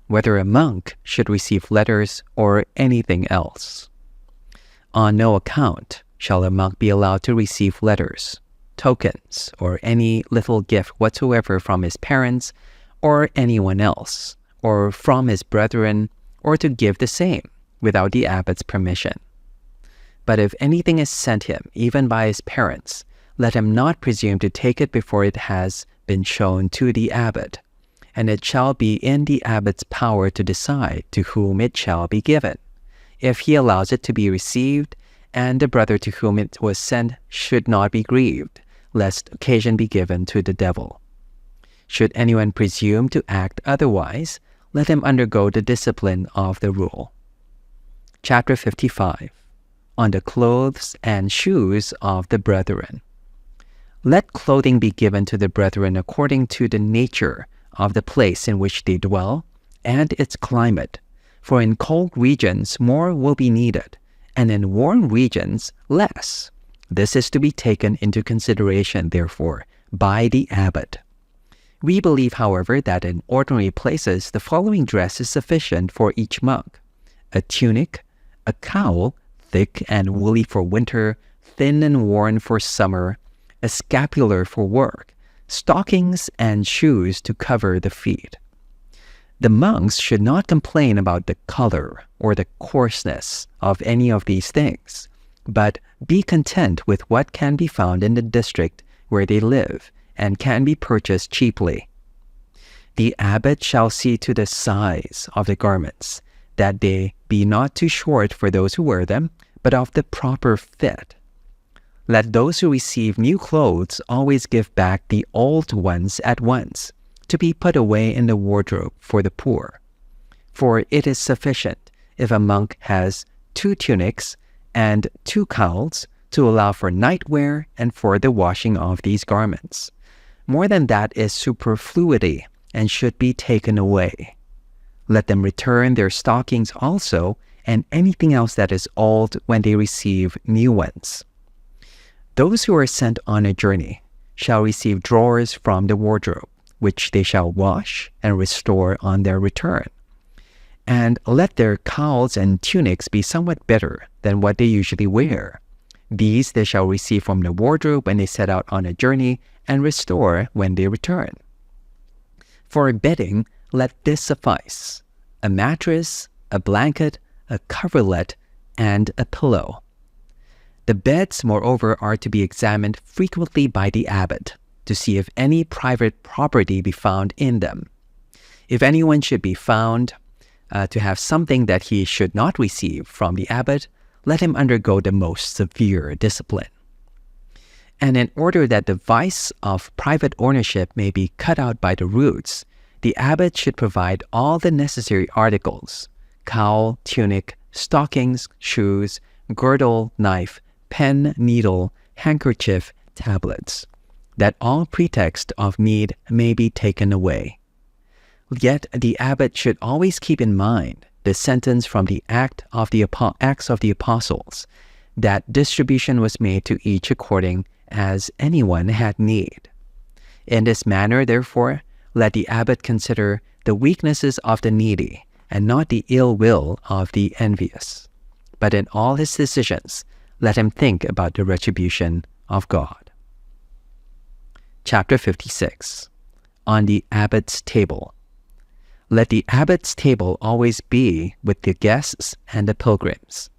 Whether a monk should receive letters or anything else. On no account shall a monk be allowed to receive letters, tokens, or any little gift whatsoever from his parents or anyone else, or from his brethren, or to give the same without the abbot's permission. But if anything is sent him, even by his parents, let him not presume to take it before it has been shown to the abbot, and it shall be in the abbot's power to decide to whom it shall be given, if he allows it to be received, and the brother to whom it was sent should not be grieved, lest occasion be given to the devil. Should anyone presume to act otherwise, let him undergo the discipline of the rule. Chapter 55. On the clothes and shoes of the brethren. Let clothing be given to the brethren according to the nature of the place in which they dwell and its climate, for in cold regions more will be needed, and in warm regions less. This is to be taken into consideration, therefore, by the abbot. We believe, however, that in ordinary places the following dress is sufficient for each monk: a tunic, a cowl, thick and woolly for winter, thin and worn for summer, a scapular for work, stockings and shoes to cover the feet. The monks should not complain about the color or the coarseness of any of these things, but be content with what can be found in the district where they live and can be purchased cheaply. The abbot shall see to the size of the garments, that they be not too short for those who wear them, but of the proper fit. Let those who receive new clothes always give back the old ones at once, to be put away in the wardrobe for the poor. For it is sufficient if a monk has 2 tunics and 2 cowls to allow for night wear and for the washing of these garments. More than that is superfluity and should be taken away. Let them return their stockings also, and anything else that is old when they receive new ones. Those who are sent on a journey shall receive drawers from the wardrobe, which they shall wash and restore on their return. And let their cowls and tunics be somewhat better than what they usually wear. These they shall receive from the wardrobe when they set out on a journey, and restore when they return. For bedding, let this suffice: a mattress, a blanket, a coverlet, and a pillow. The beds, moreover, are to be examined frequently by the abbot, to see if any private property be found in them. If anyone should be found to have something that he should not receive from the abbot, let him undergo the most severe discipline. And in order that the vice of private ownership may be cut out by the roots, the abbot should provide all the necessary articles: cowl, tunic, stockings, shoes, girdle, knife, pen, needle, handkerchief, tablets, that all pretext of need may be taken away. Yet the abbot should always keep in mind the sentence from the Acts of the Apostles, that distribution was made to each according as anyone had need. In this manner, therefore, let the abbot consider the weaknesses of the needy, and not the ill will of the envious. But in all his decisions, let him think about the retribution of God. Chapter 56. On the abbot's table. Let the abbot's table always be with the guests and the pilgrims.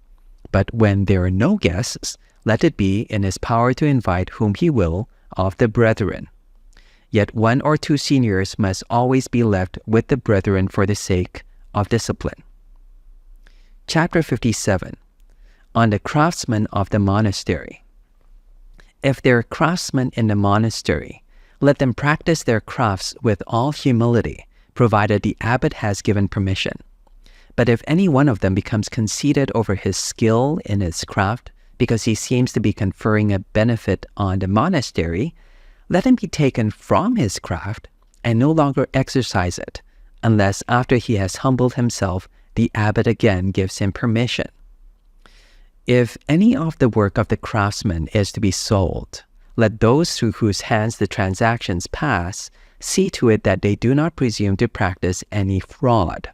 But when there are no guests, let it be in his power to invite whom he will of the brethren. Yet 1 or 2 seniors must always be left with the brethren for the sake of discipline. Chapter 57. On the craftsmen of the monastery. If there are craftsmen in the monastery, let them practice their crafts with all humility, provided the abbot has given permission. But if any one of them becomes conceited over his skill in his craft, because he seems to be conferring a benefit on the monastery, let him be taken from his craft and no longer exercise it, unless after he has humbled himself, the abbot again gives him permission. If any of the work of the craftsman is to be sold, let those through whose hands the transactions pass see to it that they do not presume to practice any fraud.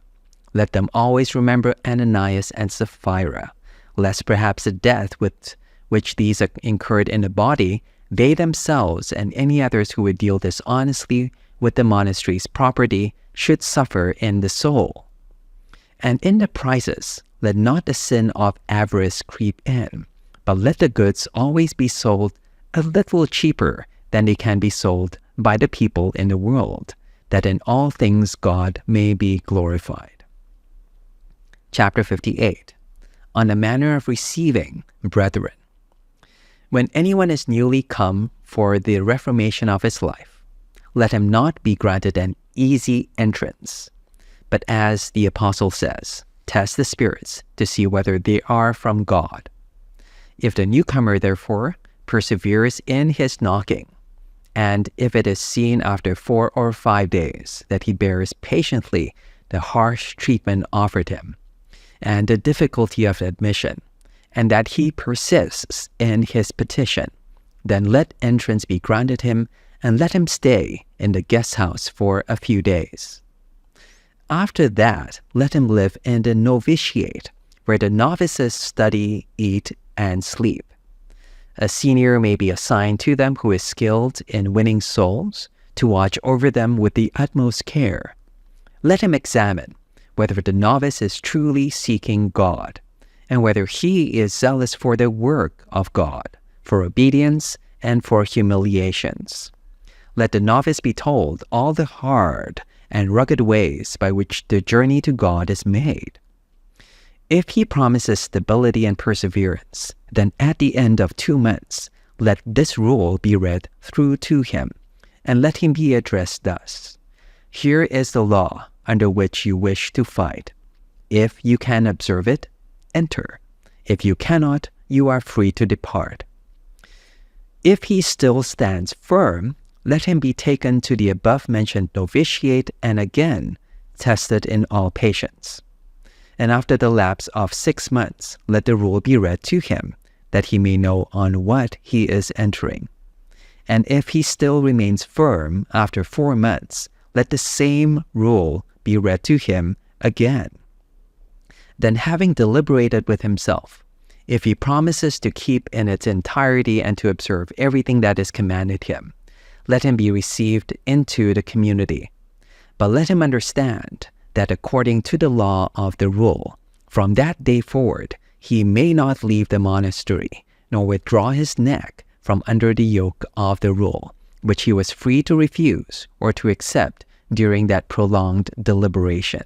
Let them always remember Ananias and Sapphira, lest perhaps the death with which these are incurred in the body, they themselves and any others who would deal dishonestly with the monastery's property should suffer in the soul. And in the prices, let not the sin of avarice creep in, but let the goods always be sold a little cheaper than they can be sold by the people in the world, that in all things God may be glorified. Chapter 58. On the manner of receiving brethren. When anyone is newly come for the reformation of his life, let him not be granted an easy entrance, But as the apostle says, test the spirits to see whether they are from God. If the newcomer, therefore, perseveres in his knocking, and if it is seen after 4 or 5 days that he bears patiently the harsh treatment offered him, and the difficulty of admission, and that he persists in his petition, then let entrance be granted him, and let him stay in the guest house for a few days. After that, let him live in the novitiate, where the novices study, eat, and sleep. A senior may be assigned to them who is skilled in winning souls, to watch over them with the utmost care. Let him examine whether the novice is truly seeking God, and whether he is zealous for the work of God, for obedience, and for humiliations. Let the novice be told all the hard and rugged ways by which the journey to God is made. If he promises stability and perseverance, then at the end of 2 months, let this rule be read through to him, and let him be addressed thus: Here is the law under which you wish to fight. If you can observe it, enter. If you cannot, you are free to depart. If he still stands firm, let him be taken to the above-mentioned novitiate and again tested in all patience. And after the lapse of 6 months, let the rule be read to him, that he may know on what he is entering. And if he still remains firm after 4 months, let the same rule be read to him again. Then, having deliberated with himself, if he promises to keep in its entirety and to observe everything that is commanded him, let him be received into the community. But let him understand that according to the law of the rule, from that day forward, he may not leave the monastery, nor withdraw his neck from under the yoke of the rule, which he was free to refuse or to accept during that prolonged deliberation.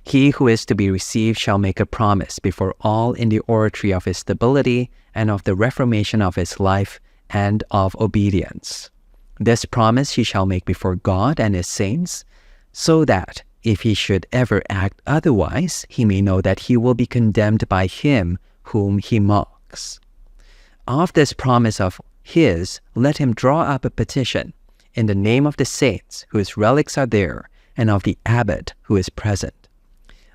He who is to be received shall make a promise before all in the oratory of his stability and of the reformation of his life and of obedience. This promise he shall make before God and his saints, so that if he should ever act otherwise, he may know that he will be condemned by him whom he mocks. Of this promise of his, let him draw up a petition in the name of the saints whose relics are there, and of the abbot who is present.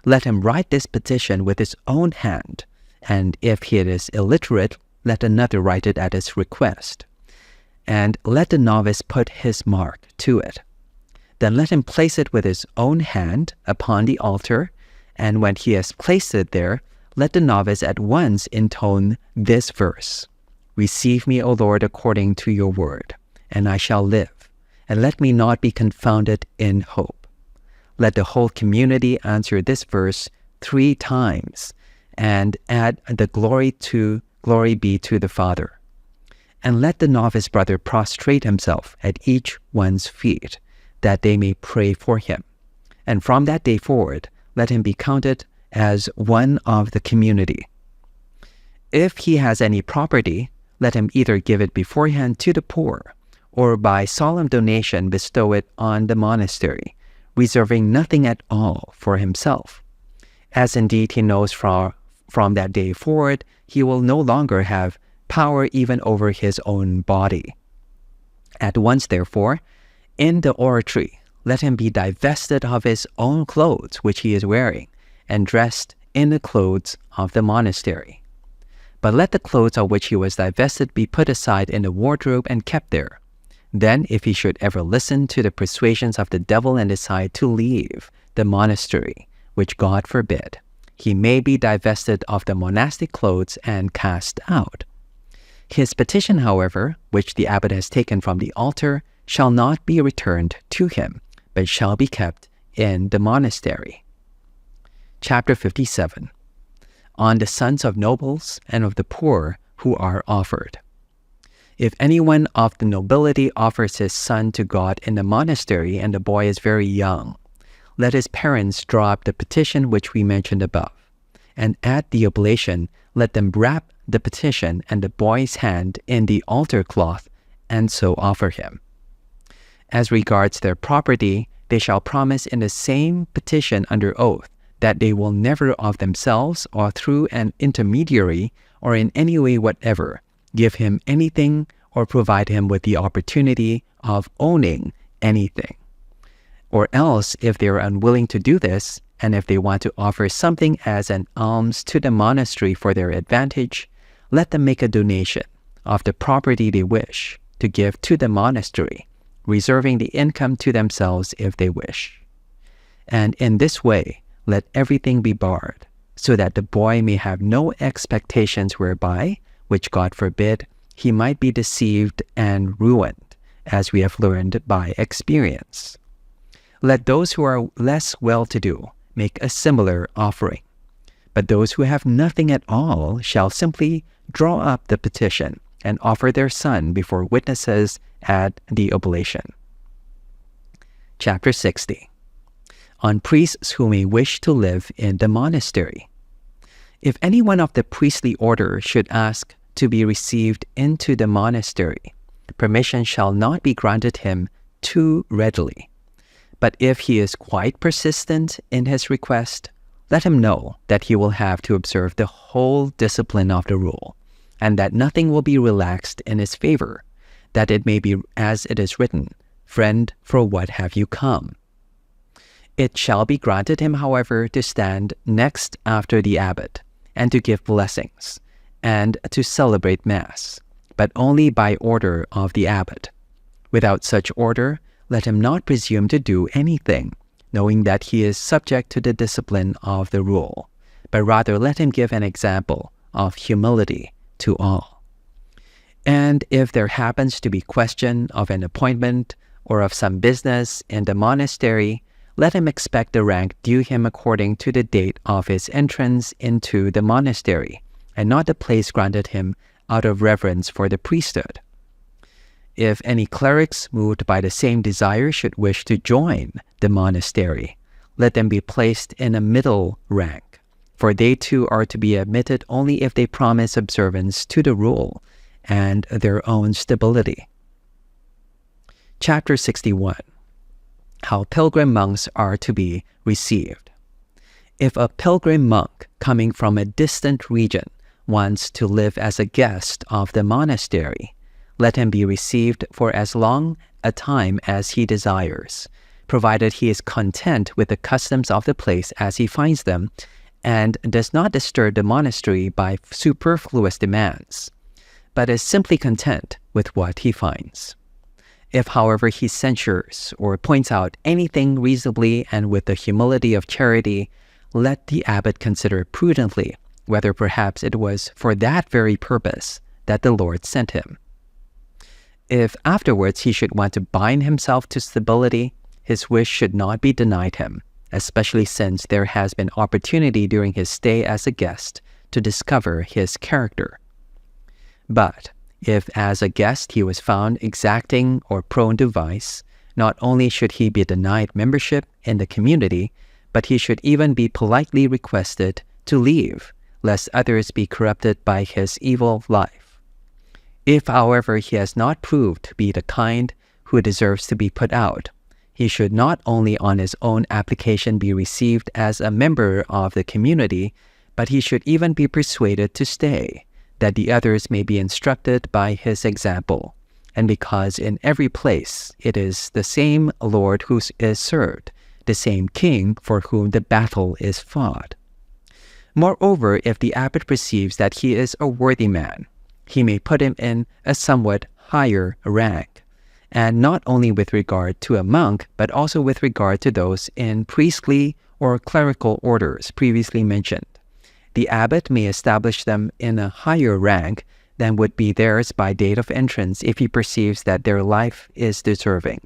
Let him write this petition with his own hand, and if he is illiterate, let another write it at his request. And let the novice put his mark to it. Then let him place it with his own hand upon the altar, and when he has placed it there, let the novice at once intone this verse: Receive me, O Lord, according to your word, and I shall live, and let me not be confounded in hope. Let the whole community answer this verse 3 times, and add the glory be to the Father. And let the novice brother prostrate himself at each one's feet, that they may pray for him. And from that day forward, let him be counted as one of the community. If he has any property, let him either give it beforehand to the poor, or by solemn donation bestow it on the monastery, reserving nothing at all for himself. As indeed he knows from that day forward, he will no longer have power even over his own body. At once, therefore, in the oratory, let him be divested of his own clothes which he is wearing, and dressed in the clothes of the monastery. But let the clothes of which he was divested be put aside in the wardrobe and kept there. Then, if he should ever listen to the persuasions of the devil and decide to leave the monastery, which God forbid, he may be divested of the monastic clothes and cast out. His petition, however, which the abbot has taken from the altar, shall not be returned to him, but shall be kept in the monastery. Chapter 57. On the sons of nobles and of the poor who are offered. If anyone of the nobility offers his son to God in the monastery and the boy is very young, let his parents draw up the petition which we mentioned above, and at the oblation let them wrap the petition and the boy's hand in the altar cloth, and so offer him. As regards their property, they shall promise in the same petition under oath that they will never of themselves or through an intermediary or in any way whatever give him anything or provide him with the opportunity of owning anything. Or else, if they are unwilling to do this, and if they want to offer something as an alms to the monastery for their advantage, let them make a donation of the property they wish to give to the monastery, reserving the income to themselves if they wish. And in this way, let everything be barred, so that the boy may have no expectations whereby, which God forbid, he might be deceived and ruined, as we have learned by experience. Let those who are less well-to-do make a similar offering, but those who have nothing at all shall simply draw up the petition and offer their son before witnesses at the oblation. Chapter 60. On priests who may wish to live in the monastery. If anyone of the priestly order should ask to be received into the monastery, permission shall not be granted him too readily. But if he is quite persistent in his request, let him know that he will have to observe the whole discipline of the rule, and that nothing will be relaxed in his favor, that it may be as it is written, "Friend, for what have you come?" It shall be granted him, however, to stand next after the abbot, and to give blessings, and to celebrate Mass, but only by order of the abbot. Without such order, let him not presume to do anything, knowing that he is subject to the discipline of the rule, but rather let him give an example of humility to all. And if there happens to be question of an appointment or of some business in the monastery, let him expect the rank due him according to the date of his entrance into the monastery, and not the place granted him out of reverence for the priesthood. If any clerics moved by the same desire should wish to join the monastery, let them be placed in a middle rank, for they too are to be admitted only if they promise observance to the rule and their own stability. Chapter 61. How pilgrim monks are to be received. If a pilgrim monk coming from a distant region wants to live as a guest of the monastery, let him be received for as long a time as he desires, provided he is content with the customs of the place as he finds them, and does not disturb the monastery by superfluous demands, but is simply content with what he finds. If, however, he censures or points out anything reasonably and with the humility of charity, let the abbot consider prudently whether perhaps it was for that very purpose that the Lord sent him. If afterwards he should want to bind himself to stability, his wish should not be denied him, especially since there has been opportunity during his stay as a guest to discover his character. But if as a guest he was found exacting or prone to vice, not only should he be denied membership in the community, but he should even be politely requested to leave, lest others be corrupted by his evil life. If, however, he has not proved to be the kind who deserves to be put out, he should not only on his own application be received as a member of the community, but he should even be persuaded to stay, that the others may be instructed by his example, and because in every place it is the same Lord who is served, the same King for whom the battle is fought. Moreover, if the abbot perceives that he is a worthy man, he may put him in a somewhat higher rank, and not only with regard to a monk, but also with regard to those in priestly or clerical orders previously mentioned. The abbot may establish them in a higher rank than would be theirs by date of entrance if he perceives that their life is deserving.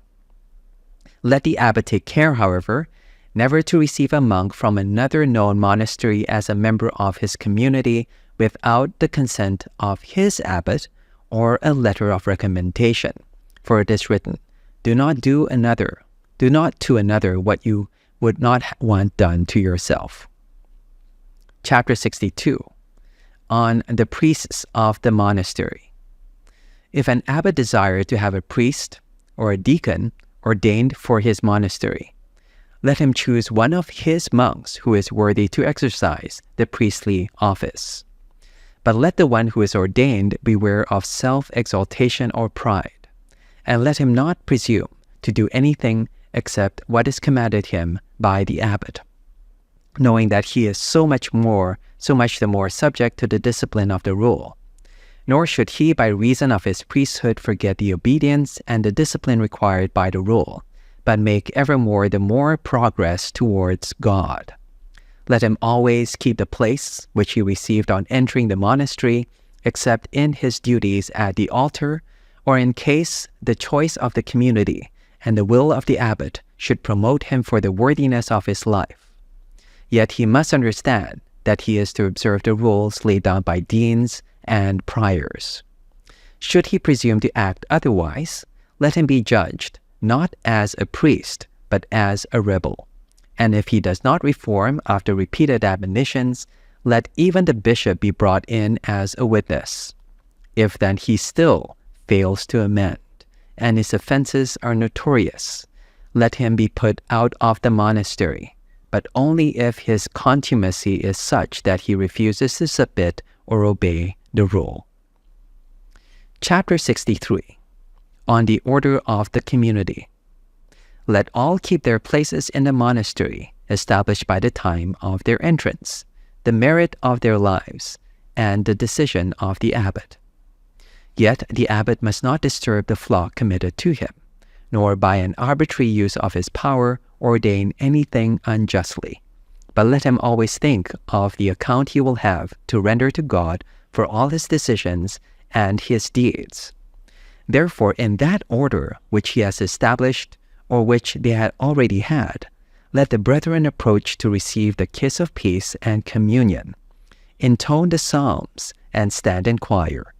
Let the abbot take care, however, never to receive a monk from another known monastery as a member of his community without the consent of his abbot or a letter of recommendation. For it is written, Do not to another what you would not want done to yourself. Chapter 62. On the priests of the monastery. If an abbot desired to have a priest or a deacon ordained for his monastery, let him choose one of his monks who is worthy to exercise the priestly office. But let the one who is ordained beware of self-exaltation or pride, and let him not presume to do anything except what is commanded him by the abbot, knowing that he is so much the more subject to the discipline of the rule. Nor should he by reason of his priesthood forget the obedience and the discipline required by the rule, but make evermore the more progress towards God. Let him always keep the place which he received on entering the monastery, except in his duties at the altar, or in case the choice of the community and the will of the abbot should promote him for the worthiness of his life. Yet he must understand that he is to observe the rules laid down by deans and priors. Should he presume to act otherwise, let him be judged not as a priest, but as a rebel. And if he does not reform after repeated admonitions, let even the bishop be brought in as a witness. If then he still fails to amend, and his offenses are notorious, let him be put out of the monastery, but only if his contumacy is such that he refuses to submit or obey the rule. Chapter 63. On the order of the community. Let all keep their places in the monastery, established by the time of their entrance, the merit of their lives, and the decision of the abbot. Yet the abbot must not disturb the flock committed to him, nor by an arbitrary use of his power ordain anything unjustly, but let him always think of the account he will have to render to God for all his decisions and his deeds. Therefore, in that order which he has established, or which they had already had, let the brethren approach to receive the kiss of peace and communion, intone the psalms, and stand in choir.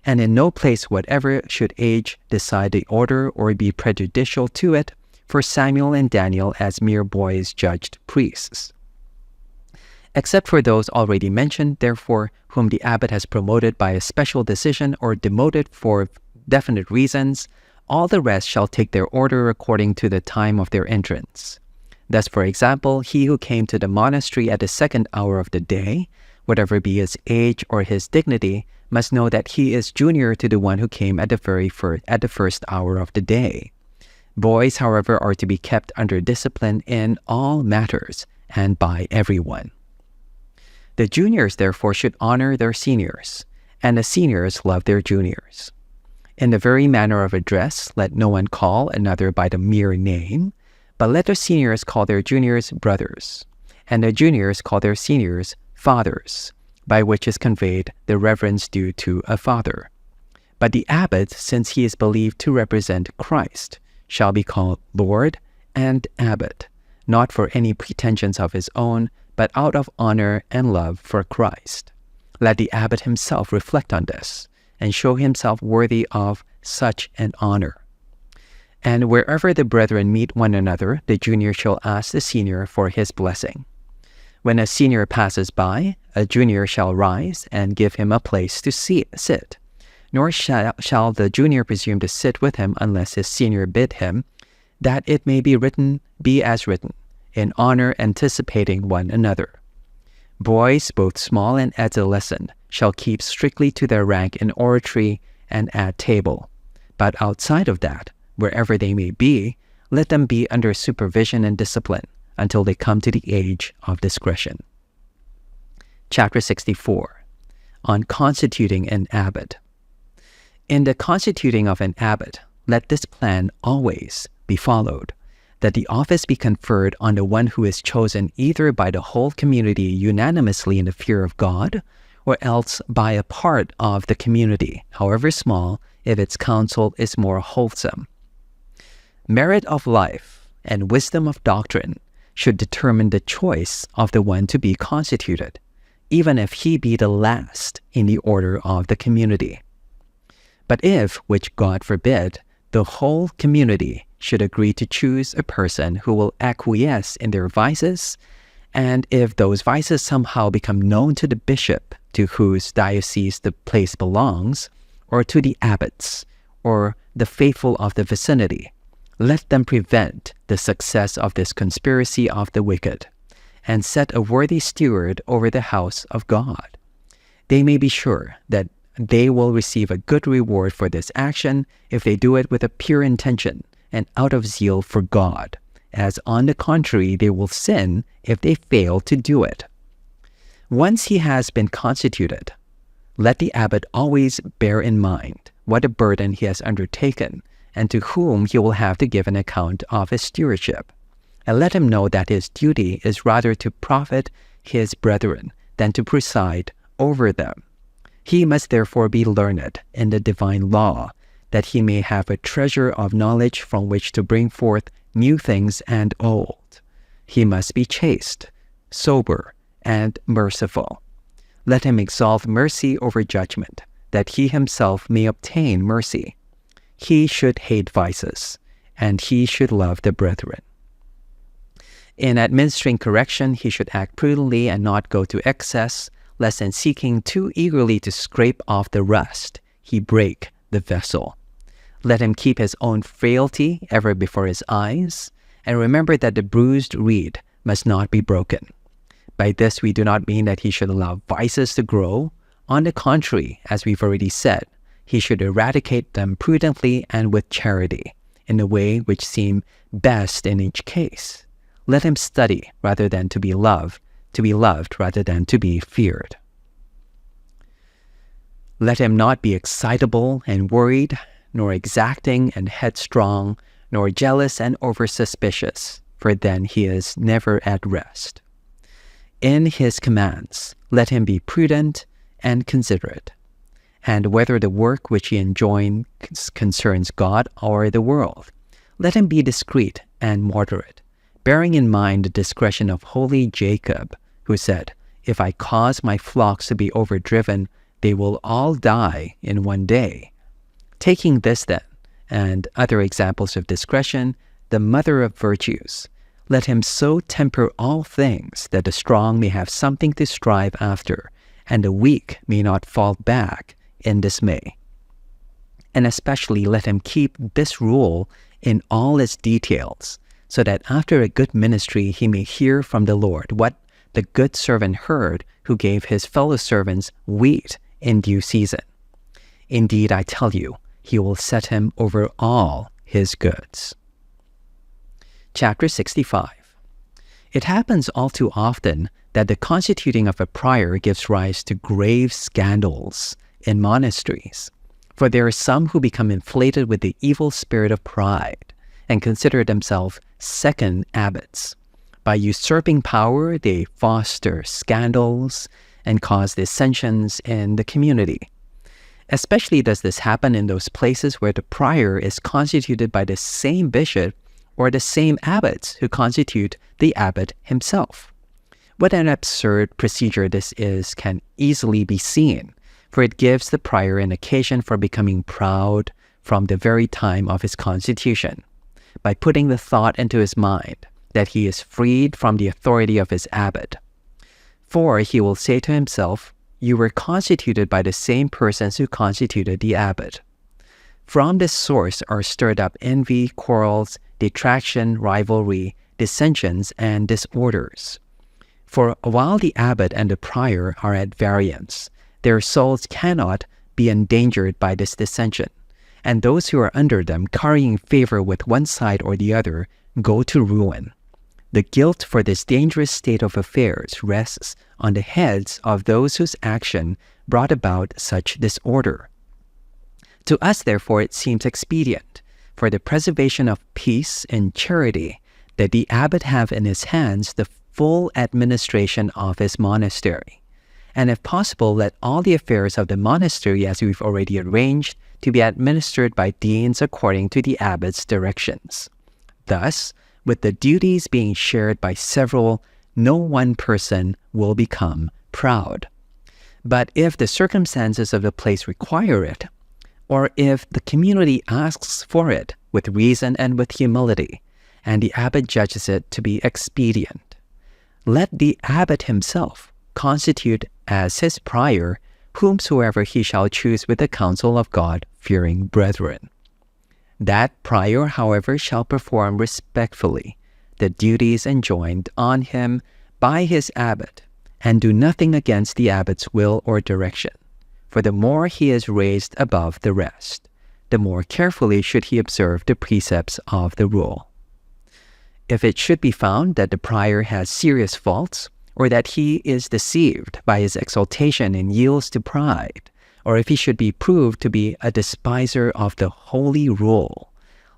And in no place whatever should age decide the order or be prejudicial to it, for Samuel and Daniel as mere boys judged priests. Except for those already mentioned, therefore, whom the abbot has promoted by a special decision or demoted for definite reasons, all the rest shall take their order according to the time of their entrance. Thus, for example, he who came to the monastery at the second hour of the day, whatever be his age or his dignity, must know that he is junior to the one who came at the first hour of the day. Boys, however, are to be kept under discipline in all matters and by everyone. The juniors, therefore, should honor their seniors, and the seniors love their juniors. In the very manner of address, let no one call another by the mere name, but let the seniors call their juniors brothers, and the juniors call their seniors fathers, by which is conveyed the reverence due to a father. But the abbot, since he is believed to represent Christ, shall be called Lord and Abbot, not for any pretensions of his own, but out of honor and love for Christ. Let the abbot himself reflect on this, and show himself worthy of such an honor. And wherever the brethren meet one another, the junior shall ask the senior for his blessing. When a senior passes by, a junior shall rise and give him a place to sit. Nor shall the junior presume to sit with him unless his senior bid him, that it may be as written, in honor anticipating one another. Boys, both small and adolescent, shall keep strictly to their rank in oratory and at table. But outside of that, wherever they may be, let them be under supervision and discipline until they come to the age of discretion. Chapter 64. On constituting an abbot. In the constituting of an abbot, let this plan always be followed, that the office be conferred on the one who is chosen either by the whole community unanimously in the fear of God, or else by a part of the community, however small, if its counsel is more wholesome. Merit of life and wisdom of doctrine should determine the choice of the one to be constituted, even if he be the last in the order of the community. But if, which God forbid, the whole community should agree to choose a person who will acquiesce in their vices, and if those vices somehow become known to the bishop to whose diocese the place belongs, or to the abbots, or the faithful of the vicinity, Let them prevent the success of this conspiracy of the wicked, and set a worthy steward over the house of God. They may be sure that they will receive a good reward for this action if they do it with a pure intention and out of zeal for God, as on the contrary they will sin if they fail to do it. Once he has been constituted, let the abbot always bear in mind what a burden he has undertaken, and to whom he will have to give an account of his stewardship. And let him know that his duty is rather to profit his brethren than to preside over them. He must therefore be learned in the divine law, that he may have a treasure of knowledge from which to bring forth new things and old. He must be chaste, sober, and merciful. Let him exalt mercy over judgment, that he himself may obtain mercy. He should hate vices, and he should love the brethren. In administering correction, he should act prudently and not go to excess, lest in seeking too eagerly to scrape off the rust, he break the vessel. Let him keep his own frailty ever before his eyes, and remember that the bruised reed must not be broken. By this we do not mean that he should allow vices to grow. On the contrary, as we've already said, he should eradicate them prudently and with charity, in the way which seem best in each case. Let him study rather than to be loved rather than to be feared. Let him not be excitable and worried, nor exacting and headstrong, nor jealous and over-suspicious, for then he is never at rest. In his commands, let him be prudent and considerate, and whether the work which he enjoins concerns God or the world, let him be discreet and moderate, bearing in mind the discretion of holy Jacob, who said, "If I cause my flocks to be overdriven, they will all die in one day." Taking this then, and other examples of discretion, the mother of virtues, let him so temper all things that the strong may have something to strive after, and the weak may not fall back in dismay. And especially let him keep this rule in all its details, so that after a good ministry he may hear from the Lord what the good servant heard, who gave his fellow servants wheat in due season. Indeed, I tell you, he will set him over all his goods. Chapter 65. It happens all too often that the constituting of a prior gives rise to grave scandals in monasteries, for there are some who become inflated with the evil spirit of pride and consider themselves second abbots. By usurping power, they foster scandals and cause dissensions in the community. Especially does this happen in those places where the prior is constituted by the same bishop or the same abbots who constitute the abbot himself. What an absurd procedure this is can easily be seen, for it gives the prior an occasion for becoming proud from the very time of his constitution, by putting the thought into his mind that he is freed from the authority of his abbot. For he will say to himself, "You were constituted by the same persons who constituted the abbot." From this source are stirred up envy, quarrels, detraction, rivalry, dissensions, and disorders. For while the abbot and the prior are at variance, their souls cannot be endangered by this dissension, and those who are under them, carrying favor with one side or the other, go to ruin. The guilt for this dangerous state of affairs rests on the heads of those whose action brought about such disorder. To us, therefore, it seems expedient, for the preservation of peace and charity, that the abbot have in his hands the full administration of his monastery, and if possible, let all the affairs of the monastery, as we've already arranged, to be administered by deans according to the abbot's directions. Thus, with the duties being shared by several, no one person will become proud. But if the circumstances of the place require it, or if the community asks for it with reason and with humility, and the abbot judges it to be expedient, let the abbot himself constitute as his prior whomsoever he shall choose with the counsel of God-fearing brethren. That prior, however, shall perform respectfully the duties enjoined on him by his abbot, and do nothing against the abbot's will or direction. For the more he is raised above the rest, the more carefully should he observe the precepts of the rule. If it should be found that the prior has serious faults, or that he is deceived by his exaltation and yields to pride, or if he should be proved to be a despiser of the holy rule,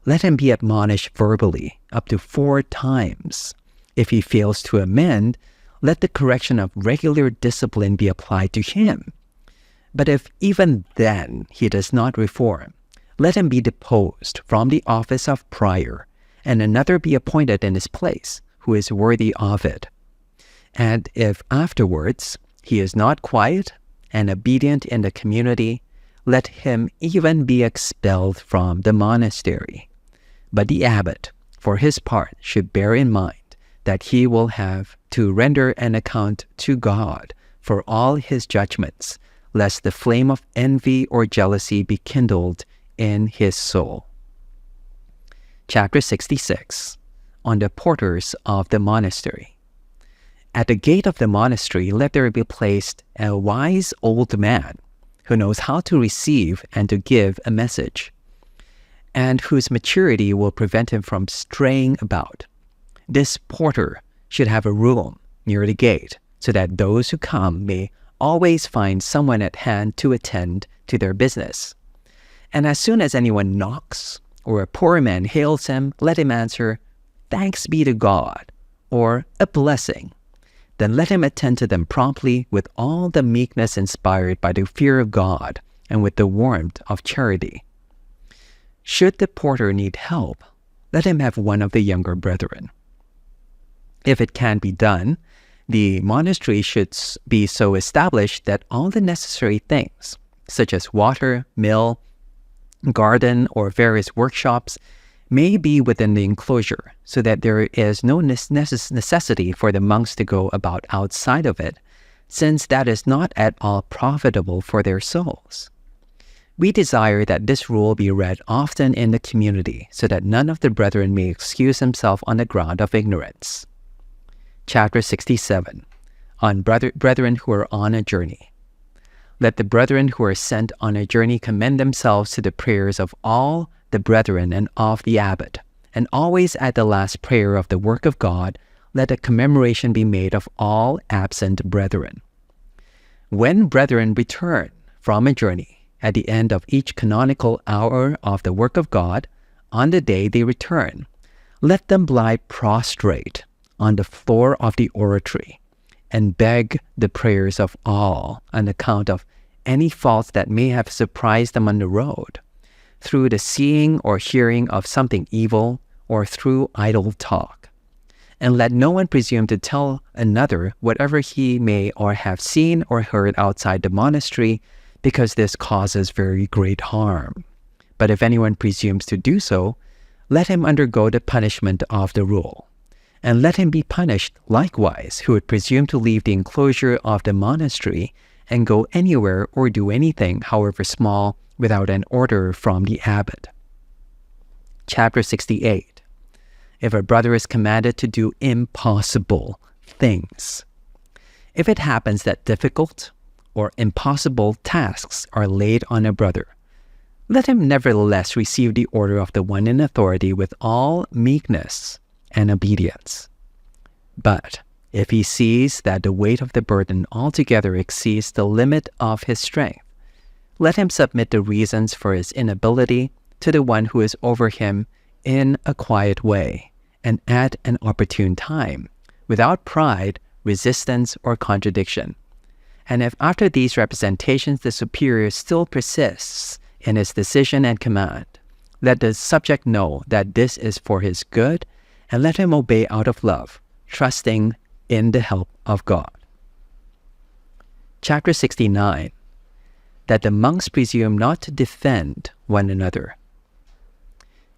let him be admonished verbally up to 4 times. If he fails to amend, let the correction of regular discipline be applied to him. But if even then he does not reform, let him be deposed from the office of prior, and another be appointed in his place, who is worthy of it. And if afterwards he is not quiet and obedient in the community, let him even be expelled from the monastery. But the abbot, for his part, should bear in mind that he will have to render an account to God for all his judgments, lest the flame of envy or jealousy be kindled in his soul. Chapter 66. On the porters of the monastery. At the gate of the monastery let there be placed a wise old man who knows how to receive and to give a message, and whose maturity will prevent him from straying about. This porter should have a room near the gate, so that those who come may always find someone at hand to attend to their business. And as soon as anyone knocks, or a poor man hails him, let him answer, "Thanks be to God," or "a blessing." Then let him attend to them promptly with all the meekness inspired by the fear of God and with the warmth of charity. Should the porter need help, let him have one of the younger brethren. If it can be done, the monastery should be so established that all the necessary things, such as water, mill, garden, or various workshops, may be within the enclosure, so that there is no necessity for the monks to go about outside of it, since that is not at all profitable for their souls. We desire that this rule be read often in the community, so that none of the brethren may excuse himself on the ground of ignorance. Chapter 67. On brethren who are on a journey. Let the brethren who are sent on a journey commend themselves to the prayers of all the brethren and of the abbot, and always at the last prayer of the work of God, let a commemoration be made of all absent brethren. When brethren return from a journey, at the end of each canonical hour of the work of God, on the day they return, let them lie prostrate on the floor of the oratory, and beg the prayers of all on account of any faults that may have surprised them on the road, through the seeing or hearing of something evil, or through idle talk. And let no one presume to tell another whatever he may or have seen or heard outside the monastery, because this causes very great harm. But if anyone presumes to do so, let him undergo the punishment of the rule. And let him be punished likewise who would presume to leave the enclosure of the monastery and go anywhere or do anything, however small, without an order from the abbot. Chapter 68. If a brother is commanded to do impossible things. If it happens that difficult or impossible tasks are laid on a brother, let him nevertheless receive the order of the one in authority with all meekness and obedience. But if he sees that the weight of the burden altogether exceeds the limit of his strength, let him submit the reasons for his inability to the one who is over him in a quiet way, and at an opportune time, without pride, resistance, or contradiction. And if after these representations the superior still persists in his decision and command, let the subject know that this is for his good, and let him obey out of love, trusting in the help of God. Chapter 69. That the monks presume not to defend one another.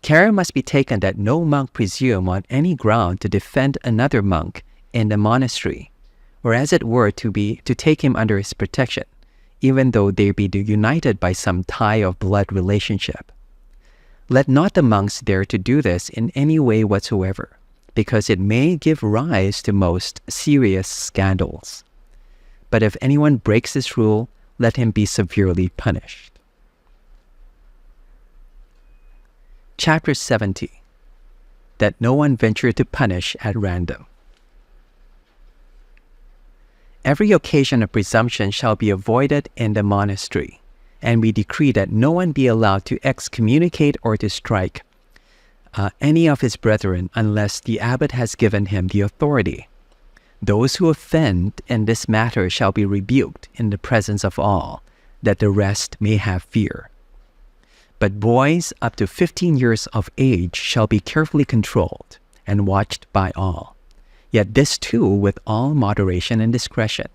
Care must be taken that no monk presume on any ground to defend another monk in the monastery, or as it were to take him under his protection, even though they be united by some tie of blood relationship. Let not the monks dare to do this in any way whatsoever, because it may give rise to most serious scandals. But if anyone breaks this rule, let him be severely punished. Chapter 70. That no one venture to punish at random. Every occasion of presumption shall be avoided in the monastery, and we decree that no one be allowed to excommunicate or to strike any of his brethren unless the abbot has given him the authority. Those who offend in this matter shall be rebuked in the presence of all, that the rest may have fear. But boys up to 15 years of age shall be carefully controlled and watched by all, yet this too with all moderation and discretion.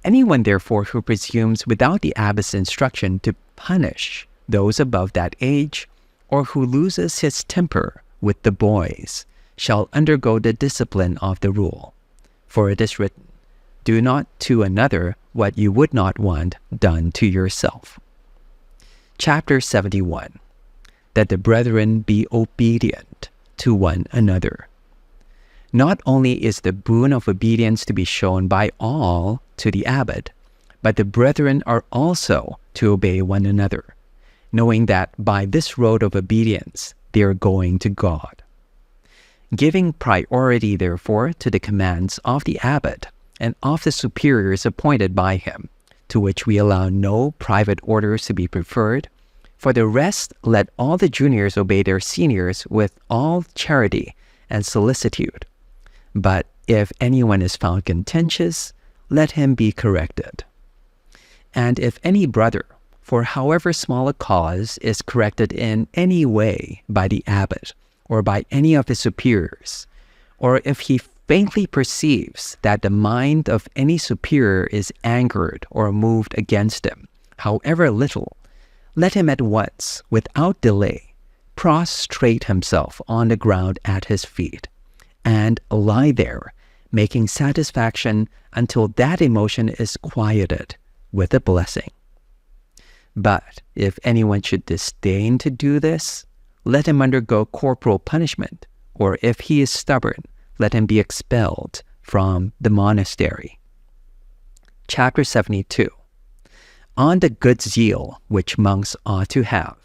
Anyone therefore who presumes without the abbot's instruction to punish those above that age, or who loses his temper with the boys, shall undergo the discipline of the rule. For it is written, "Do not to another what you would not want done to yourself." Chapter 71. That the brethren be obedient to one another. Not only is the boon of obedience to be shown by all to the abbot, but the brethren are also to obey one another, knowing that by this road of obedience they are going to God. Giving priority, therefore, to the commands of the abbot and of the superiors appointed by him, to which we allow no private orders to be preferred. For the rest, let all the juniors obey their seniors with all charity and solicitude. But if anyone is found contentious, let him be corrected. And if any brother, for however small a cause, is corrected in any way by the abbot or by any of his superiors, or if he faintly perceives that the mind of any superior is angered or moved against him, however little, let him at once, without delay, prostrate himself on the ground at his feet, and lie there, making satisfaction until that emotion is quieted with a blessing. But if anyone should disdain to do this, let him undergo corporal punishment, or if he is stubborn, let him be expelled from the monastery. Chapter 72. On the good zeal which monks ought to have.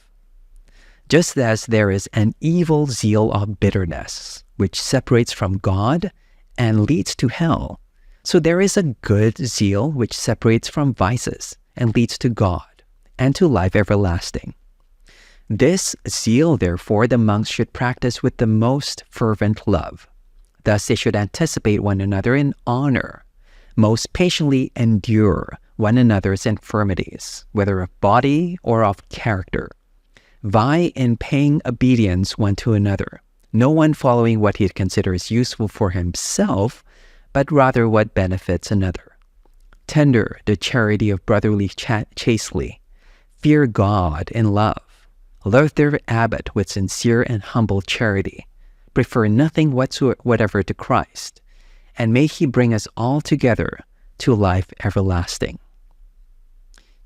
Just as there is an evil zeal of bitterness, which separates from God and leads to hell, so there is a good zeal which separates from vices and leads to God and to life everlasting. This zeal, therefore, the monks should practice with the most fervent love. Thus they should anticipate one another in honor, most patiently endure one another's infirmities, whether of body or of character. Vie in paying obedience one to another, no one following what he considers useful for himself, but rather what benefits another. Tender the charity of brotherly chastely. Fear God in love. Love their abbot with sincere and humble charity. Prefer nothing whatever to Christ, and may he bring us all together to life everlasting.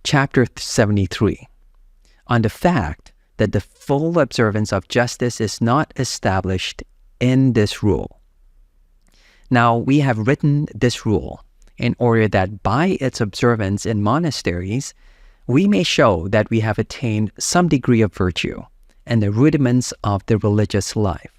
Chapter 73. On the fact that the full observance of justice is not established in this rule. Now, we have written this rule in order that by its observance in monasteries, we may show that we have attained some degree of virtue and the rudiments of the religious life.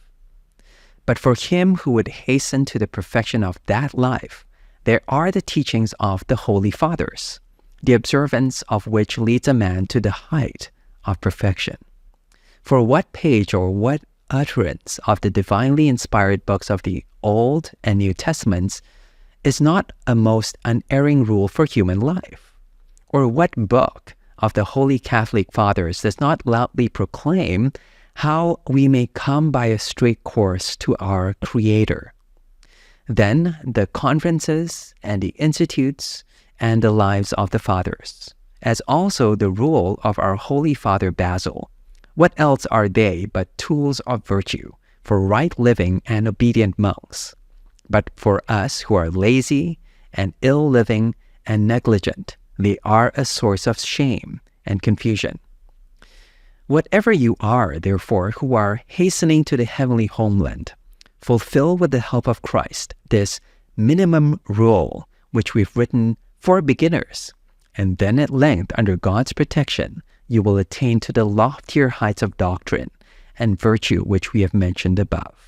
But for him who would hasten to the perfection of that life, there are the teachings of the Holy Fathers, the observance of which leads a man to the height of perfection. For what page or what utterance of the divinely inspired books of the Old and New Testaments is not a most unerring rule for human life? Or what book of the Holy Catholic Fathers does not loudly proclaim how we may come by a straight course to our Creator? Then the conferences and the institutes and the lives of the Fathers, as also the rule of our Holy Father Basil, what else are they but tools of virtue for right living and obedient monks? But for us who are lazy and ill-living and negligent, they are a source of shame and confusion. Whatever you are, therefore, who are hastening to the heavenly homeland, fulfill with the help of Christ this minimum rule which we've written for beginners, and then at length, under God's protection, you will attain to the loftier heights of doctrine and virtue which we have mentioned above.